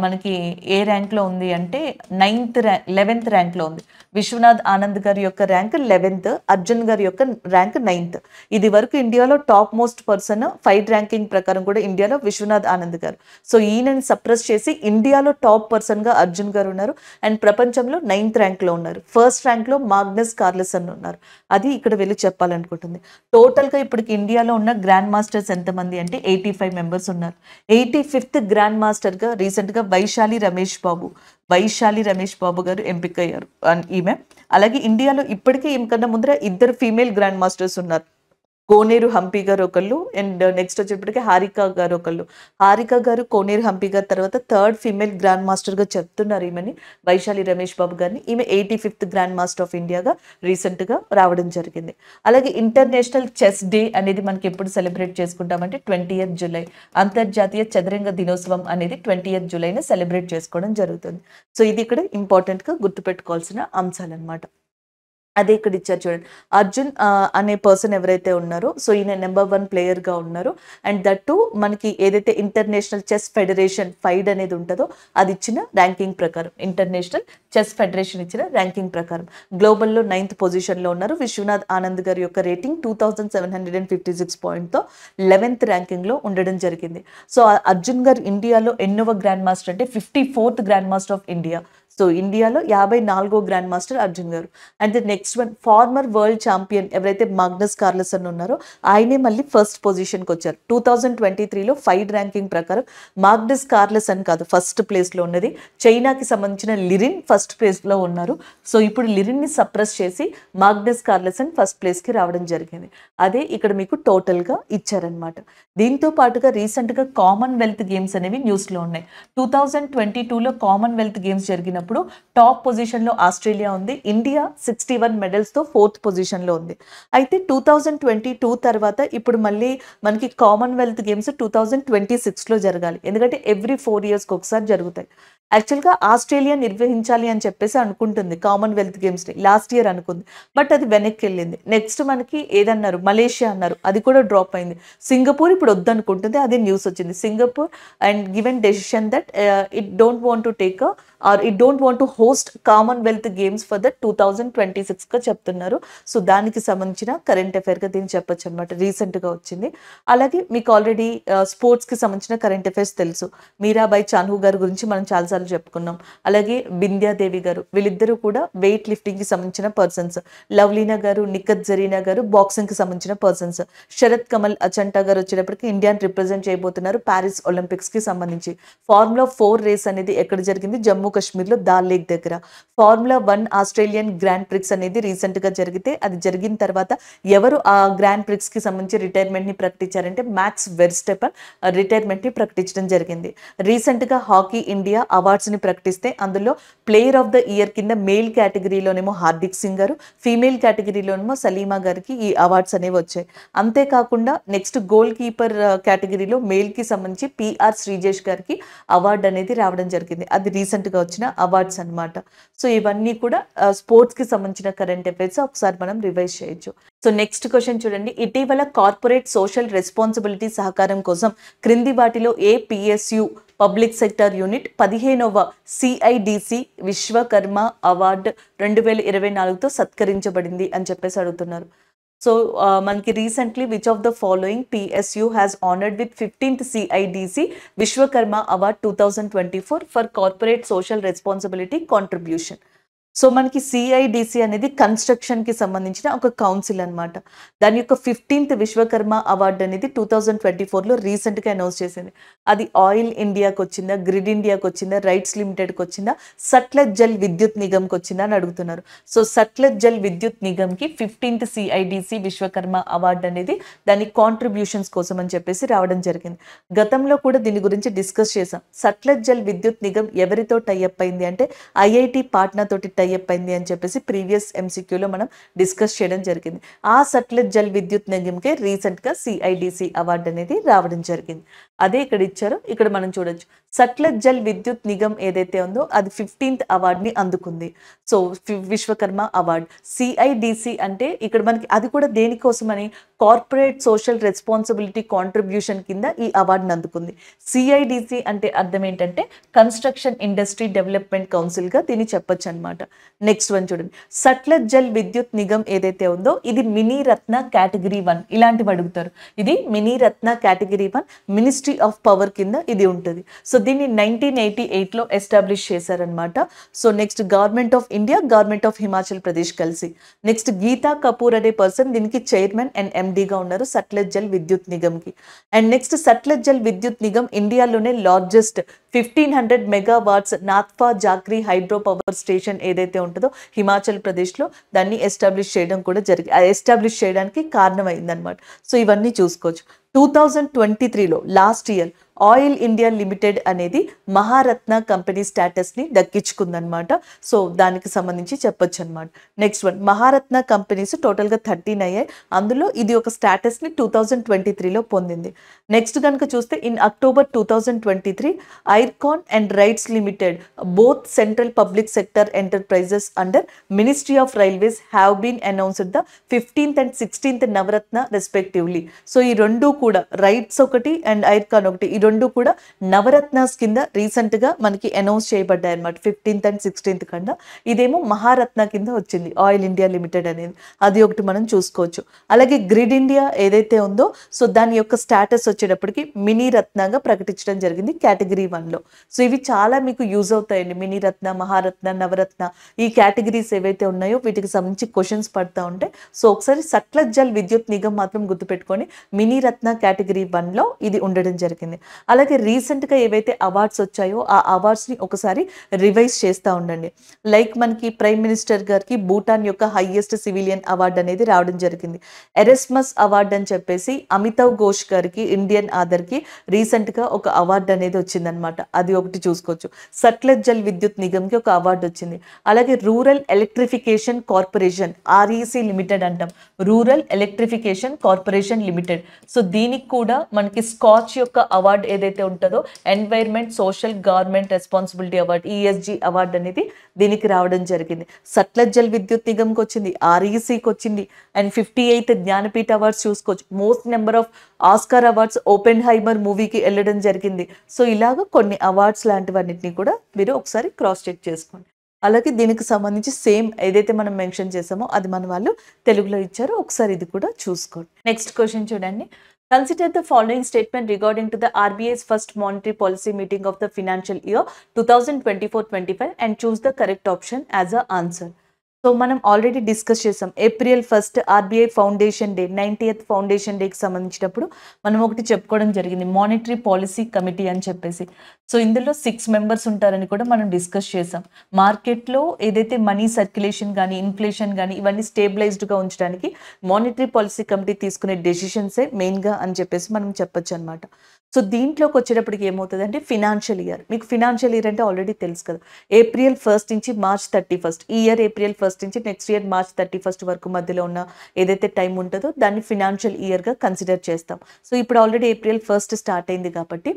మనకి ఏ ర్యాంక్లో ఉంది అంటే 11th ర్యాంక్లో ఉంది. విశ్వనాథ్ ఆనంద్ గారి యొక్క ర్యాంక్ 11th, అర్జున్ గారి యొక్క ర్యాంక్ 9th. ఇది వరకు ఇండియాలో top most person fight ranking ప్రకారం కూడా ఇండియాలో విశ్వనాథ్ ఆనంద్ గారు. సో ఈయనని సప్రెస్ చేసి ఇండియాలో టాప్ పర్సన్గా అర్జున్ గారు ఉన్నారు అండ్ ప్రపంచంలో 9th ర్యాంక్లో ఉన్నారు. ఫస్ట్ ర్యాంక్లో మాగ్నస్ కార్ల్సన్ ఉన్నారు. అది ఇక్కడ వెళ్ళి చెప్పాలనుకుంటుంది. టోటల్గా ఇప్పటికి ఇండియాలో ఉన్న గ్రాండ్ మాస్టర్స్ ఎంతమంది అంటే 85 మెంబర్స్ ఉన్నారు. 85th గ్రాండ్ మాస్టర్గా రీసెంట్గా వైశాలి రమేష్ బాబు గారు ఎంపికయ్యారు ఈమె. అలాగే ఇండియాలో ఇప్పటికే ఈమెకన్నా ముందర 2 ఫీమేల్ గ్రాండ్ మాస్టర్స్ ఉన్నారు. కోనేరు హంపి గారు ఒకళ్ళు అండ్ నెక్స్ట్ వచ్చేటప్పటికి హారిక గారు ఒకళ్ళు. హారిక గారు కోనేరు హంపి గారి తర్వాత 3rd ఫీమేల్ గ్రాండ్ మాస్టర్గా చెప్తున్నారు ఈమెని, వైశాలి రమేష్ బాబు గారిని. ఈమె 85th గ్రాండ్ మాస్టర్ ఆఫ్ ఇండియాగా రీసెంట్గా రావడం జరిగింది. అలాగే ఇంటర్నేషనల్ చెస్ డే అనేది మనకి ఎప్పుడు సెలబ్రేట్ చేసుకుంటామంటే 20th జూలై. అంతర్జాతీయ చదరంగ దినోత్సవం అనేది 20th జూలైని సెలబ్రేట్ చేసుకోవడం జరుగుతుంది. సో ఇది ఇక్కడ ఇంపార్టెంట్గా గుర్తుపెట్టుకోవాల్సిన అంశాలు అనమాట. అదే ఇక్కడ ఇచ్చారు చూడండి. అర్జున్ అనే పర్సన్ ఎవరైతే ఉన్నారో సో ఈయన నెంబర్ 1 ప్లేయర్గా ఉన్నారు. అండ్ దట్ టు మనకి ఏదైతే ఇంటర్నేషనల్ చెస్ ఫెడరేషన్ ఫైడ్ అనేది ఉంటుందో అది ఇచ్చిన ర్యాంకింగ్ ప్రకారం, ఇంటర్నేషనల్ చెస్ ఫెడరేషన్ ఇచ్చిన ర్యాంకింగ్ ప్రకారం గ్లోబల్లో 9th పొజిషన్లో ఉన్నారు. విశ్వనాథ్ ఆనంద్ గారి యొక్క రేటింగ్ 2756 పాయింట్తో 11th ర్యాంకింగ్లో ఉండడం జరిగింది. సో అర్జున్ గారు ఇండియాలో ఎన్నోవ గ్రాండ్ మాస్టర్ అంటే 54th grandmaster of India. So ఇండియాలో 54వ గ్రాండ్ మాస్టర్ అర్జున్ గారు. And the next one former world champion ఎవరైతే మాగ్నస్ కార్ల్సన్ ఉన్నారో ఆయనే మళ్ళీ ఫస్ట్ పొజిషన్కి వచ్చారు. 2023లో ఫైడ్ ర్యాంకింగ్ ప్రకారం మాగ్నస్ కార్ల్సన్ కాదు ఫస్ట్ ప్లేస్లో ఉన్నది, చైనాకి సంబంధించిన లిరిన్ ఫస్ట్ ప్లేస్లో ఉన్నారు. సో ఇప్పుడు లిరిన్ని సప్రెస్ చేసి మాగ్నస్ కార్ల్సన్ ఫస్ట్ ప్లేస్కి రావడం జరిగింది. అదే ఇక్కడ మీకు టోటల్గా ఇచ్చారనమాట. దీంతో పాటుగా రీసెంట్గా కామన్వెల్త్ గేమ్స్ అనేవి న్యూస్లో ఉన్నాయి. 2022లో కామన్వెల్త్ గేమ్స్ జరిగినప్పుడు టాప్ పొజిషన్లో ఆస్ట్రేలియా ఉంది. ఇండియా 61 మెడల్స్తో 4th పొజిషన్లో ఉంది. అయితే 2022 తర్వాత ఇప్పుడు మళ్ళీ మనకి కామన్వెల్త్ గేమ్స్ 2026లో జరగాలి. ఎందుకంటే ఎవ్రీ 4 yearsకి ఒకసారి జరుగుతాయి. యాక్చువల్గా ఆస్ట్రేలియా నిర్వహించాలి అని చెప్పేసి అనుకుంటుంది కామన్వెల్త్ గేమ్స్ని, లాస్ట్ ఇయర్ అనుకుంది, బట్ అది వెనక్కి వెళ్ళింది. నెక్స్ట్ మనకి ఏదన్నారు మలేషియా అన్నారు, అది కూడా డ్రాప్ అయింది. సింగపూర్ ఇప్పుడు వద్దనుకుంటుంది, అదే న్యూస్ వచ్చింది. Singapore and given decision that it don't want to take or it don't want to host Commonwealth Games for the 2026గా చెప్తున్నారు. సో దానికి సంబంధించిన కరెంట్ అఫైర్గా దీన్ని చెప్పొచ్చు అనమాట, రీసెంట్గా వచ్చింది. అలాగే మీకు ఆల్రెడీ స్పోర్ట్స్కి సంబంధించిన కరెంట్ అఫైర్స్ తెలుసు. మీరాబాయి చాను గారి గురించి మనం చాలాసార్లు చెప్పుకున్నాం. అలాగే బింద్యాదేవి గారు, వీళ్ళిద్దరూ కూడా వెయిట్ లిఫ్టింగ్కి సంబంధించిన పర్సన్స్. లవ్లీనా గారు, నిఖత్ జరీనా గారు బాక్సింగ్కి సంబంధించిన పర్సన్స్. శరత్ కమల్ అచంటా గారు వచ్చేటప్పటికి ఇండియాని రిప్రజెంట్ చేయబోతున్నారు ప్యారిస్ ఒలింపిక్స్కి సంబంధించి. ఫార్ములా 4 రేస్ అనేది ఎక్కడ జరిగింది? జమ్మూ కాశ్మీర్లో దాల్ లేక్ దగ్గర. ఫార్ములా 1 ఆస్ట్రేలియన్ గ్రాండ్ ప్రిక్స్ అనేది రీసెంట్గా జరిగితే అది జరిగిన తర్వాత ఎవరు ఆ గ్రాండ్ ప్రిక్స్కి సంబంధించి రిటైర్మెంట్ని ప్రకటించారంటే మ్యాక్స్ వెర్స్టెపన్ రిటైర్మెంట్ని ప్రకటించడం జరిగింది. రీసెంట్గా హాకీ ఇండియా అవార్డు అవార్డ్స్ని ప్రకటిస్తే అందులో ప్లేయర్ ఆఫ్ ద ఇయర్ కింద మేల్ కేటగిరీలోనేమో హార్దిక్ సింగ్ గారు, ఫీమేల్ కేటగిరీలోనేమో సలీమా గారికి ఈ అవార్డ్స్ అనేవి వచ్చాయి. అంతేకాకుండా నెక్స్ట్ గోల్ కీపర్ కేటగిరీలో మేల్కి సంబంధించి పిఆర్ శ్రీజేష్ గారికి అవార్డు అనేది రావడం జరిగింది. అది రీసెంట్గా వచ్చిన అవార్డ్స్ అనమాట. సో ఇవన్నీ కూడా స్పోర్ట్స్కి సంబంధించిన కరెంట్ అఫైర్స్ ఒకసారి మనం రివైజ్ చేయొచ్చు. సో నెక్స్ట్ క్వశ్చన్ చూడండి, ఇటీవల కార్పొరేట్ సోషల్ రెస్పాన్సిబిలిటీ సహకారం కోసం క్రింది వాటిలో ఏ పిఎస్యు పబ్లిక్ సెక్టర్ యూనిట్ 15వ సిఐడిసి విశ్వకర్మ అవార్డు 2024తో సత్కరించబడింది అని చెప్పేసి అడుగుతున్నారు. సో మనకి recently which of the following PSU has honoured with 15th CIDC Vishwakarma award 2024 for corporate social responsibility contribution. So మనకి సిఐడిసి అనేది కన్స్ట్రక్షన్కి సంబంధించిన ఒక కౌన్సిల్ అనమాట. దాని యొక్క 15th విశ్వకర్మ అవార్డు అనేది 2024లో రీసెంట్గా అనౌన్స్ చేసింది. అది ఆయిల్ ఇండియాకి వచ్చిందా, గ్రిడ్ ఇండియాకి వచ్చిందా, రైట్స్ లిమిటెడ్కి వచ్చిందా, సట్లెజ్ జల్ విద్యుత్ నిగమ్కి వచ్చిందా అని అడుగుతున్నారు. So Sutlej Jal Vidyut నిగమ్కి 15th CIDC Vishwakarma award అనేది దాని కాంట్రిబ్యూషన్స్ కోసం అని చెప్పేసి రావడం జరిగింది. గతంలో కూడా దీని గురించి డిస్కస్ చేసాం. సట్లెజ్ జల్ విద్యుత్ నిగమ్ ఎవరితో టైఅప్ అయింది అంటే ఐఐటి పాట్నా తోటి టైఅప్ అయింది అని చెప్పేసి ప్రీవియస్ ఎంసీక్యూలో మనం డిస్కస్ చేయడం జరిగింది. ఆ సట్లెజ్ జల్ విద్యుత్ నిగమ్కే రీసెంట్గా సిఐడిసి అవార్డు అనేది రావడం జరిగింది. అదే ఇక్కడ ఇచ్చారు. ఇక్కడ మనం చూడొచ్చు సట్లెజ్ జల్ విద్యుత్ నిగమ్ ఏదైతే ఉందో అది 15th అవార్డుని అందుకుంది. So Vishwakarma award. సిఐడిసి అంటే ఇక్కడ మనకి అది కూడా దేనికోసమని కార్పొరేట్ సోషల్ రెస్పాన్సిబిలిటీ కాంట్రిబ్యూషన్ కింద ఈ అవార్డుని అందుకుంది. సిఐడిసి అంటే అర్థం ఏంటంటే కన్స్ట్రక్షన్ ఇండస్ట్రీ డెవలప్మెంట్ కౌన్సిల్గా దీన్ని చెప్పొచ్చు అనమాట. నెక్స్ట్ వన్ చూడండి, సట్లెజ్ జల్ విద్యుత్ నిగమ్ ఏదైతే ఉందో ఇది మినీ రత్న కేటగిరీ 1 ఇలాంటివి అడుగుతారు. ఇది mini Ratna category 1 ministry of power కింద ఇది ఉంటుంది. సో దీన్ని 1988లో ఎస్టాబ్లిష్ చేశారనమాట. So next government of India, government of Himachal Pradesh కలిసి. నెక్స్ట్ గీతా కపూర్ అనే పర్సన్ దీనికి చైర్మన్ అండ్ ఎండీగా ఉన్నారు సట్లెజ్ జల్ విద్యుత్ నిగమ్కి. అండ్ నెక్స్ట్ సట్లెజ్ జల్ విద్యుత్ నిగమ్ ఇండియాలోనే largest 1500 megawatts Nathpa Jhakri hydro power station ఏదైతే ఉంటుందో హిమాచల్ ప్రదేశ్లో దాన్ని ఎస్టాబ్లిష్ చేయడం కూడా ఎస్టాబ్లిష్ చేయడానికి కారణమైందనమాట. సో ఇవన్నీ చూసుకోవచ్చు. 2023లో last year Oil India Limited అనేది మహారత్న కంపెనీ స్టేటస్ని దక్కించుకుందనమాట. సో దానికి సంబంధించి చెప్పొచ్చు అనమాట. నెక్స్ట్ వన్, మహారత్న కంపెనీస్ టోటల్గా 13 అయ్యాయి. అందులో ఇది ఒక స్టేటస్ని 2023లో పొందింది. నెక్స్ట్ కనుక చూస్తే in October 2023 IRCON and RITES limited both central public sector enterprises under ministry of railways have been announced the 15th and 16th Navratna respectively. So ఈ రెండు కూడా రైట్స్ ఒకటి అండ్ ఐర్కాన్ ఒకటి, ఈ రెండు కూడా నవరత్నాస్ కింద రీసెంట్గా మనకి అనౌన్స్ చేయబడ్డాయి అనమాట 15th and 16th కన్నా. ఇదేమో మహారత్న కింద వచ్చింది ఆయిల్ ఇండియా లిమిటెడ్ అనేది, అది ఒకటి మనం చూసుకోవచ్చు. అలాగే గ్రిడ్ ఇండియా ఏదైతే ఉందో సో దాని యొక్క స్టేటస్ వచ్చేటప్పటికి మినీ రత్నగా ప్రకటించడం జరిగింది కేటగిరీ 1లో. సో ఇవి చాలా మీకు యూజ్ అవుతాయండి. మినీ రత్న, మహారత్న, నవరత్న ఈ కేటగిరీస్ ఏవైతే ఉన్నాయో వీటికి సంబంధించి క్వశ్చన్స్ పడతా ఉంటాయి. సో ఒకసారి సట్లెజ్ జల్ విద్యుత్ నిగమ్ మాత్రం గుర్తుపెట్టుకొని మినీ రత్న కేటగిరీ 1లో ఇది ఉండడం జరిగింది. అలాగే రీసెంట్గా ఏవైతే అవార్డ్స్ వచ్చాయో ఆ అవార్డ్స్ని ఒకసారి రివైజ్ చేస్తూ ఉండండి. లైక్ మనకి ప్రైమ్ మినిస్టర్ గారికి భూటాన్ యొక్క హైయెస్ట్ సివిలియన్ అవార్డు అనేది రావడం జరిగింది. ఎరెస్మస్ అవార్డు అని చెప్పేసి అమితావ్ ఘోష్ గారికి ఇండియన్ ఆధర్కి రీసెంట్గా ఒక అవార్డు అనేది వచ్చిందనమాట. అది ఒకటి చూసుకోవచ్చు. సట్లెజ్ జల్ విద్యుత్ నిగమ్కి ఒక అవార్డు వచ్చింది. అలాగే Rural Electrification Corporation REC Limited అంటాం, Rural Electrification Corporation Limited. So దీనికి కూడా మనకి స్కాచ్ యొక్క అవార్డు ఏదైతే ఉంటుందో environment social government responsibility award ESG award అనేది దీనికి రావడం జరిగింది. సట్లెజ్ జల్ విద్యుత్ నిగమ్కి వచ్చింది, ఆర్ఈసీకి వచ్చింది. అండ్ 58th జ్ఞానపీఠ అవార్డ్స్ చూసుకోవచ్చు. Most number of Oscar awards Oppenheimer మూవీకి వెళ్ళడం జరిగింది. సో ఇలాగ కొన్ని అవార్డ్స్ లాంటివన్నిటిని కూడా మీరు ఒకసారి క్రాస్ చెక్ చేసుకోండి. అలాగే దీనికి సంబంధించి సేమ్ ఏదైతే మనం మెన్షన్ చేసామో అది మన వాళ్ళు తెలుగులో ఇచ్చారో ఒకసారి ఇది కూడా చూసుకోండి. నెక్స్ట్ క్వశ్చన్ చూడండి, consider the following statement regarding to the RBI's first monetary policy meeting of the financial year 2024-25 and choose the correct option as a answer. So మనం ఆల్రెడీ డిస్కస్ చేసాం. April 1st RBI foundation day, 90th foundation డేకి సంబంధించినప్పుడు మనం ఒకటి చెప్పుకోవడం జరిగింది, మానిటరీ పాలసీ కమిటీ అని చెప్పేసి. సో ఇందులో 6 మెంబర్స్ ఉంటారని కూడా మనం డిస్కస్ చేసాం. మార్కెట్లో ఏదైతే మనీ సర్క్యులేషన్ కానీ ఇన్ఫ్లేషన్ కానీ ఇవన్నీ స్టేబిలైజ్డ్గా ఉంచడానికి మానిటరీ పాలసీ కమిటీ తీసుకునే డెసిషన్సే మెయిన్గా అని చెప్పేసి మనం చెప్పొచ్చు అనమాట. సో దీంట్లోకి వచ్చేటప్పటికి ఏమవుతుందంటే ఫినాన్షియల్ ఇయర్. మీకు ఫినాన్షియల్ ఇయర్ అంటే ఆల్రెడీ తెలుసు కదా! ఏప్రిల్ 1 నుంచి మార్చ్ 31. ఈ ఇయర్ ఏప్రిల్ 1 నుంచి నెక్స్ట్ ఇయర్ మార్చ్ 31 వరకు మధ్యలో ఉన్న ఏదైతే టైం ఉంటుందో దాన్ని ఫినాన్షియల్ ఇయర్‌గా కన్సిడర్ చేస్తాం. సో ఇప్పుడు ఆల్రెడీ ఏప్రిల్ 1 స్టార్ట్ అయింది కాబట్టి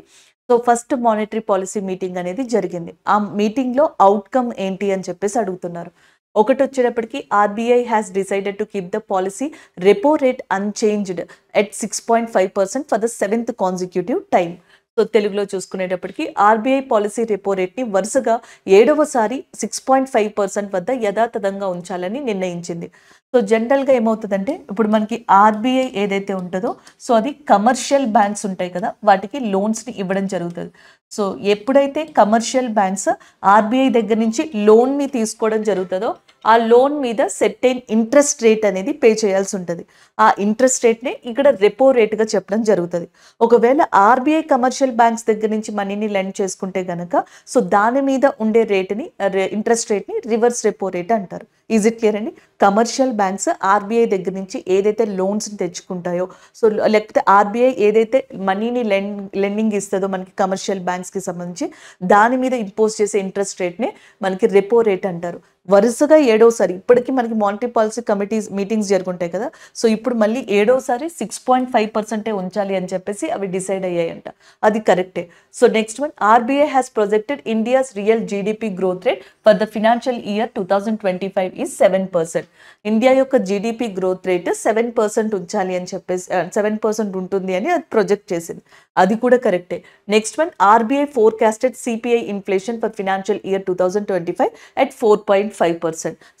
so first monetary policy meeting అనేది జరిగింది. ఆ మీటింగ్‌లో ఔట్‌కమ్ ఏంటి అని చెప్పేసి అడుగుతున్నారు. ఒకటొచ్చేటప్పటికి RBI has decided to keep the policy repo rate unchanged at 6.5% for the 7th consecutive time. So తెలుగులో చూసుకునేటప్పటికి ఆర్‌బీఐ పాలసీ రెపో రేట్‌ని వరుసగా 7వసారి 6.5% వద్ద యథాతథంగా ఉంచాలని నిర్ణయించింది. సో జనరల్‌గా ఏమవుతదంటే ఇప్పుడు మనకి ఆర్‌బీఐ ఏదైతే ఉంటదో సో అది కమర్షియల్ బ్యాంక్స్ ఉంటాయి కదా! వాటికి లోన్స్‌ని ఇవ్వడం జరుగుతది. సో ఎప్పుడైతే కమర్షియల్ బ్యాంక్స్ ఆర్‌బీఐ దగ్గర నుంచి లోన్‌ని తీసుకోవడం జరుగుతదో ఆ లోన్ మీద సెర్టైన్ ఇంట్రెస్ట్ రేట్ అనేది పే చేయాల్సి ఉంటది. ఆ ఇంట్రెస్ట్ రేట్‌నే ఇక్కడ రెపో రేట్‌గా చెప్పడం జరుగుతది. ఒకవేళ ఆర్‌బీఐ కమర్షియల్ బ్యాంక్స్ దగ్గర నుంచి మనీని లెండ్ చేసుకుంటే గనక సో దాని మీద ఉండే రేట్‌ని ఇంట్రెస్ట్ రేట్‌ని రివర్స్ రెపో రేట్ అంటారు. ఈజ్ ఇట్ క్లియర్ అండి? కమర్షియల్ బ్యాంక్స్ ఆర్‌బీఐ దగ్గర నుంచి ఏదైతే లోన్స్‌ని తెచ్చుకుంటాయో సో లేకపోతే ఆర్‌బీఐ ఏదైతే మనీని లెండింగ్ ఇస్తదో మనకి కమర్షియల్ బ్యాంక్స్‌కి సంబంధించి దాని మీద ఇంపోజ్ చేసే ఇంట్రెస్ట్ రేట్‌ని మనకి రెపో రేట్ అంటారు. వరుసగా 7వసారి ఇప్పటికి మనకి మానిటరీ పాలసీ కమిటీస్ మీటింగ్స్ జరుగుంటాయి కదా! సో ఇప్పుడు మళ్ళీ 7వసారి 6.5% ఉంచాలి అని చెప్పేసి అవి డిసైడ్ అయ్యాయంట. అది కరెక్టే. So next one RBI has projected India's real GDP growth rate for the financial year 2025 is 7%. India యొక్క జీడీపీ గ్రోత్ రేట్ 7% ఉంచాలి అని చెప్పేసి 7% ఉంటుంది అని అది ప్రొజెక్ట్ చేసింది. అది కూడా కరెక్టే. Next one RBI forecasted CPI inflation for financial year 2025 at 4.5%.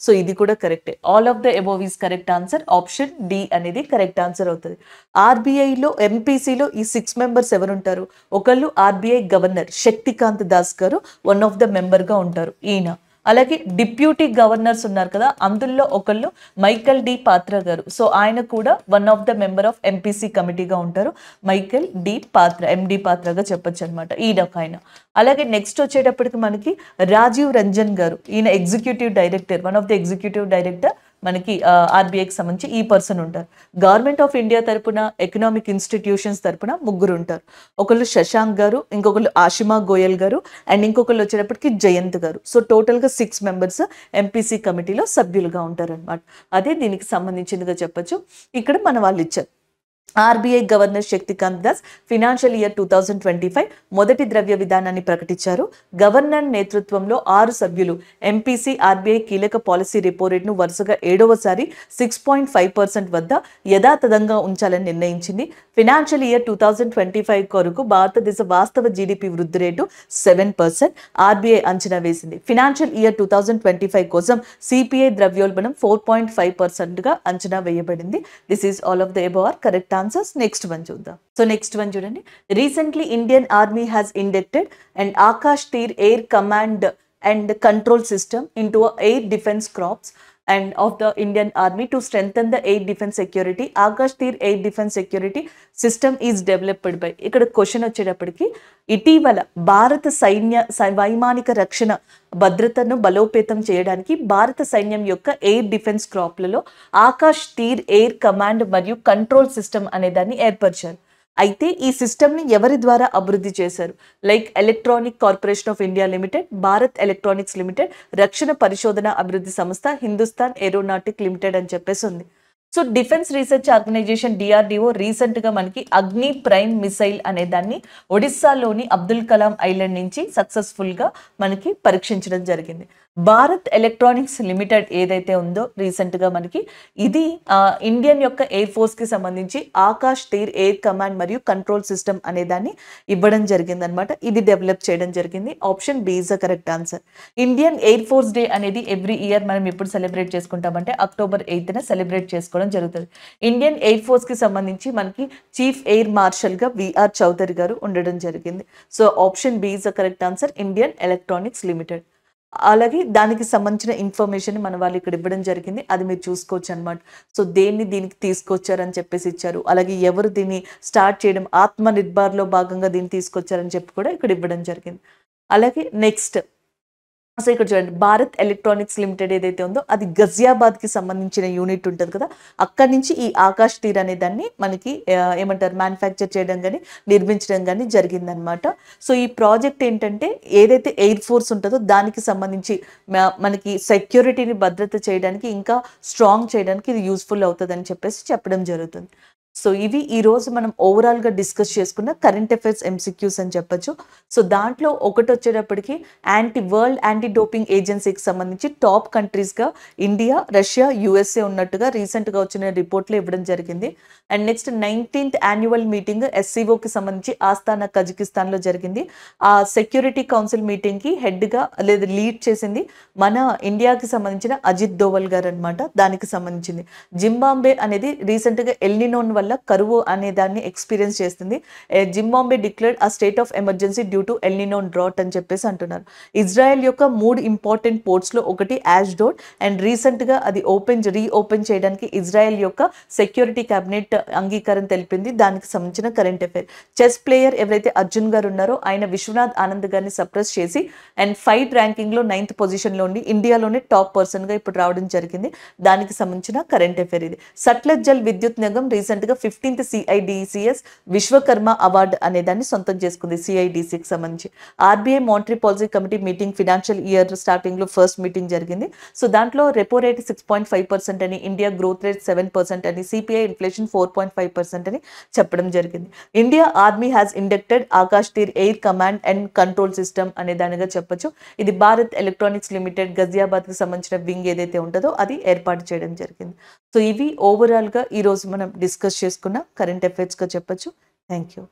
So ఇది కూడా కరెక్టే. All of the above is correct answer. Option D అనేది కరెక్ట్ ఆన్సర్ అవుతుంది. ఆర్‌బీఐలో ఎంపీసీలో ఈ 6 మెంబర్స్ ఎవరుంటారు? ఒకళ్ళు ఆర్‌బీఐ గవర్నర్ శక్తికాంత్ దాస్ గారు వన్ ఆఫ్ ద మెంబర్‌గా ఉంటారు ఈయన. అలాగే డిప్యూటీ గవర్నర్స్ ఉన్నారు కదా! అందులో ఒకళ్ళు మైకేల్ డి పాత్ర గారు. సో ఆయన కూడా one of the member of MPC కమిటీగా ఉంటారు. మైకేల్ డి పాత్ర, ఎండి పాత్రగా చెప్పొచ్చు అనమాట. ఈయన. అలాగే నెక్స్ట్ వచ్చేటప్పటికి మనకి రాజీవ్ రంజన్ గారు. ఈయన executive director, one of the executive director మనకి ఆర్‌బీఐకి సంబంధించి ఈ పర్సన్ ఉంటారు. గవర్నమెంట్ ఆఫ్ ఇండియా తరపున ఎకనామిక్ ఇన్స్టిట్యూషన్స్ తరపున ముగ్గురు ఉంటారు. ఒకళ్ళు శశాంక్ గారు, ఇంకొకళ్ళు ఆషిమా గోయల్ గారు అండ్ ఇంకొకళ్ళు వచ్చేటప్పటికి జయంత్ గారు. సో టోటల్‌గా 6 మెంబర్స్ ఎంపీసీ కమిటీలో సభ్యులుగా ఉంటారనమాట. అదే దీనికి సంబంధించిందిగా చెప్పొచ్చు. ఇక్కడ మన వాళ్ళు ఇచ్చారు. RBI governor Shaktikant Das financial year 2025 మొదటి ద్రవ్య విధానాన్ని ప్రకటించారు. గవర్నర్ నేతృత్వంలో 6 సభ్యులు ఎంపీసీ ఆర్‌బీఐ కీలక పాలసీ రెపో రేట్‌ను వరుసగా 7వసారి 6.5% వద్ద యథాతథంగా ఉంచాలని నిర్ణయించింది. ఫినాన్షియల్ ఇయర్ 2025 కొరకు భారతదేశ వాస్తవ జీడీపీ వృద్ధి రేటు 7% ఆర్‌బీఐ అంచనా వేసింది. ఫినాన్షియల్ ఇయర్ 2025 కోసం సిపిఐ ద్రవ్యోల్బణం 4.5%గా అంచనా వేయబడింది. This is all of the above are correct answers. Next one చూద్దాం. సో నెక్స్ట్ వన్ చూడండి. Recently Indian army has inducted and Akash తీర్ air command and control system into air defence corps and of the Indian Army to strengthen the air defense security. Akash Tir air defense security system is developed by. ఇక్కడ క్వశ్చన్ వచ్చేటప్పటికి ఇటీవల భారత వైమానిక రక్షణ భద్రతను బలోపేతం చేయడానికి భారత సైన్యం యొక్క ఎయిర్ డిఫెన్స్ క్రాప్లలో ఆకాష్ తీర్ ఎయిర్ కమాండ్ మరియు కంట్రోల్ సిస్టమ్ అనే దాన్ని ఏర్పరిచారు. అయితే ఈ సిస్టమ్ని ఎవరి ద్వారా అభివృద్ధి చేశారు? Like electronic corporation of India limited, Bharat electronics limited, రక్షణ పరిశోధన అభివృద్ధి సంస్థ, హిందుస్థాన్ ఏరోనాటిక్ లిమిటెడ్ అని చెప్పేసి ఉంది. So defence research organization DRDO రీసెంట్గా మనకి అగ్ని ప్రైమ్ మిసైల్ అనే దాన్ని ఒడిస్సాలోని అబ్దుల్ కలాం ఐలాండ్ నుంచి సక్సెస్ఫుల్గా మనకి పరీక్షించడం జరిగింది. భారత్ ఎలక్ట్రానిక్స్ లిమిటెడ్ ఏదైతే ఉందో రీసెంట్గా మనకి ఇది ఇండియన్ యొక్క ఎయిర్ ఫోర్స్కి సంబంధించి ఆకాష్ తీర్ ఎయిర్ కమాండ్ మరియు కంట్రోల్ సిస్టమ్ అనే దాన్ని ఇవ్వడం జరిగింది అనమాట. ఇది డెవలప్ చేయడం జరిగింది. Option B is the correct answer. Indian Air Force Day అనేది ఎవ్రీ ఇయర్ మనం ఎప్పుడు సెలబ్రేట్ చేసుకుంటామంటే October 8న సెలబ్రేట్ చేసుకోవడం జరుగుతుంది. ఇండియన్ ఎయిర్ ఫోర్స్కి సంబంధించి మనకి చీఫ్ ఎయిర్ మార్షల్గా విఆర్ చౌదరి గారు ఉండడం జరిగింది. So option B is the correct answer. Indian Electronics Limited. అలాగే దానికి సంబంధించిన ఇన్ఫర్మేషన్ మన వాళ్ళు ఇక్కడ ఇవ్వడం జరిగింది. అది మీరు చూసుకోవచ్చు అనమాట. సో దేన్ని దీనికి తీసుకొచ్చారని చెప్పేసి ఇచ్చారు. అలాగే ఎవరు దీన్ని స్టార్ట్ చేయడం, ఆత్మ నిర్భర్లో భాగంగా దీన్ని తీసుకొచ్చారని చెప్పి కూడా ఇక్కడ ఇవ్వడం జరిగింది. అలాగే నెక్స్ట్ సో ఇక్కడ చూడండి, భారత్ ఎలక్ట్రానిక్స్ లిమిటెడ్ ఏదైతే ఉందో అది గజియాబాద్ కి సంబంధించిన యూనిట్ ఉంటుంది కదా, అక్కడి నుంచి ఈ ఆకాష్ తీర్ అనే దాన్ని మనకి ఏమంటారు మ్యానుఫ్యాక్చర్ చేయడం కానీ నిర్మించడం కానీ జరిగిందనమాట. సో ఈ ప్రాజెక్ట్ ఏంటంటే ఏదైతే ఎయిర్ ఫోర్స్ ఉంటుందో దానికి సంబంధించి మనకి సెక్యూరిటీని భద్రత చేయడానికి ఇంకా స్ట్రాంగ్ చేయడానికి ఇది యూస్ఫుల్ అవుతుందని చెప్పేసి చెప్పడం జరుగుతుంది. సో ఇవి ఈరోజు మనం ఓవరాల్గా డిస్కస్ చేసుకున్న కరెంట్ అఫైర్స్ ఎంసీక్యూస్ అని చెప్పొచ్చు. సో దాంట్లో ఒకటి వచ్చేటప్పటికి వరల్డ్ యాంటీ డోపింగ్ ఏజెన్సీకి సంబంధించి టాప్ కంట్రీస్గా ఇండియా, రష్యా, యుఎస్ఏ ఉన్నట్టుగా రీసెంట్గా వచ్చిన రిపోర్ట్లో ఇవ్వడం జరిగింది. And next 19th annual meeting ఎస్సీఓకి సంబంధించి ఆస్తానా కజకిస్తాన్లో జరిగింది. ఆ సెక్యూరిటీ కౌన్సిల్ మీటింగ్కి హెడ్గా లేదా లీడ్ చేసింది మన ఇండియాకి సంబంధించిన అజిత్ దోవల్ గారు అనమాట. దానికి సంబంధించింది జింబాబ్వే అనేది రీసెంట్గా ఎల్నినోన్ వల్ల కరువు అనే దాన్ని ఎక్స్పీరియన్స్ చేస్తుంది. Zimbabwe declared a state of emergency due to El Nino drought అని చెప్పేసి అంటున్నారు. ఇజ్రాయెల్ యొక్క 3 ఇంపార్టెంట్ పోర్ట్స్లో ఒకటి యాష్డోడ్, అండ్ రీసెంట్గా అది రీఓపెన్ చేయడానికి ఇజ్రాయెల్ యొక్క సెక్యూరిటీ క్యాబినెట్ అంగీకారం తెలిపింది. దానికి సంబంధించిన కరెంట్ అఫైర్. చెస్ ప్లేయర్ ఎవరైతే అర్జున్ గారు ఉన్నారో ఆయన విశ్వనాథ్ ఆనంద్ గారిని సప్రెస్ చేసి అండ్ ఫైట్ ర్యాంకింగ్లో 9th పొజిషన్లో ఉండి ఇండియాలోనే టాప్ పర్సన్గా ఇప్పుడు రావడం జరిగింది. దానికి సంబంధించిన కరెంట్ అఫైర్ ఇది. సట్లెజ్ జల్ విద్యుత్ నిగమ్ రీసెంట్గా 15th CIDCS విశ్వకర్మ అవార్డు అనే దాన్ని సొంతం చేసుకుంది CIDCకి సంబంధించి. RBI monetary policy committee meeting financial year స్టార్టింగ్లో ఫస్ట్ మీటింగ్ జరిగింది. సో దాంట్లో రెపో రేట్ 6.5% అని, ఇండియా గ్రోత్ రేట్ 7% అని, సిపిఐ ఇన్ఫ్లేషన్ 4.5% అని చెప్పడం జరిగింది. India army has inducted Akash తీర్ air command and control system అనే దానిగా చెప్పొచ్చు. ఇది భారత్ ఎలక్ట్రానిక్స్ లిమిటెడ్ గజియాబాద్కి సంబంధించిన వింగ్ ఏదైతే ఉంటుందో అది ఏర్పాటు చేయడం జరిగింది. సో ఇవి ఓవరాల్గా ఈరోజు మనం డిస్కస్ చేసుకున్న కరెంట్ అఫైర్స్గా చెప్పొచ్చు. Thank you.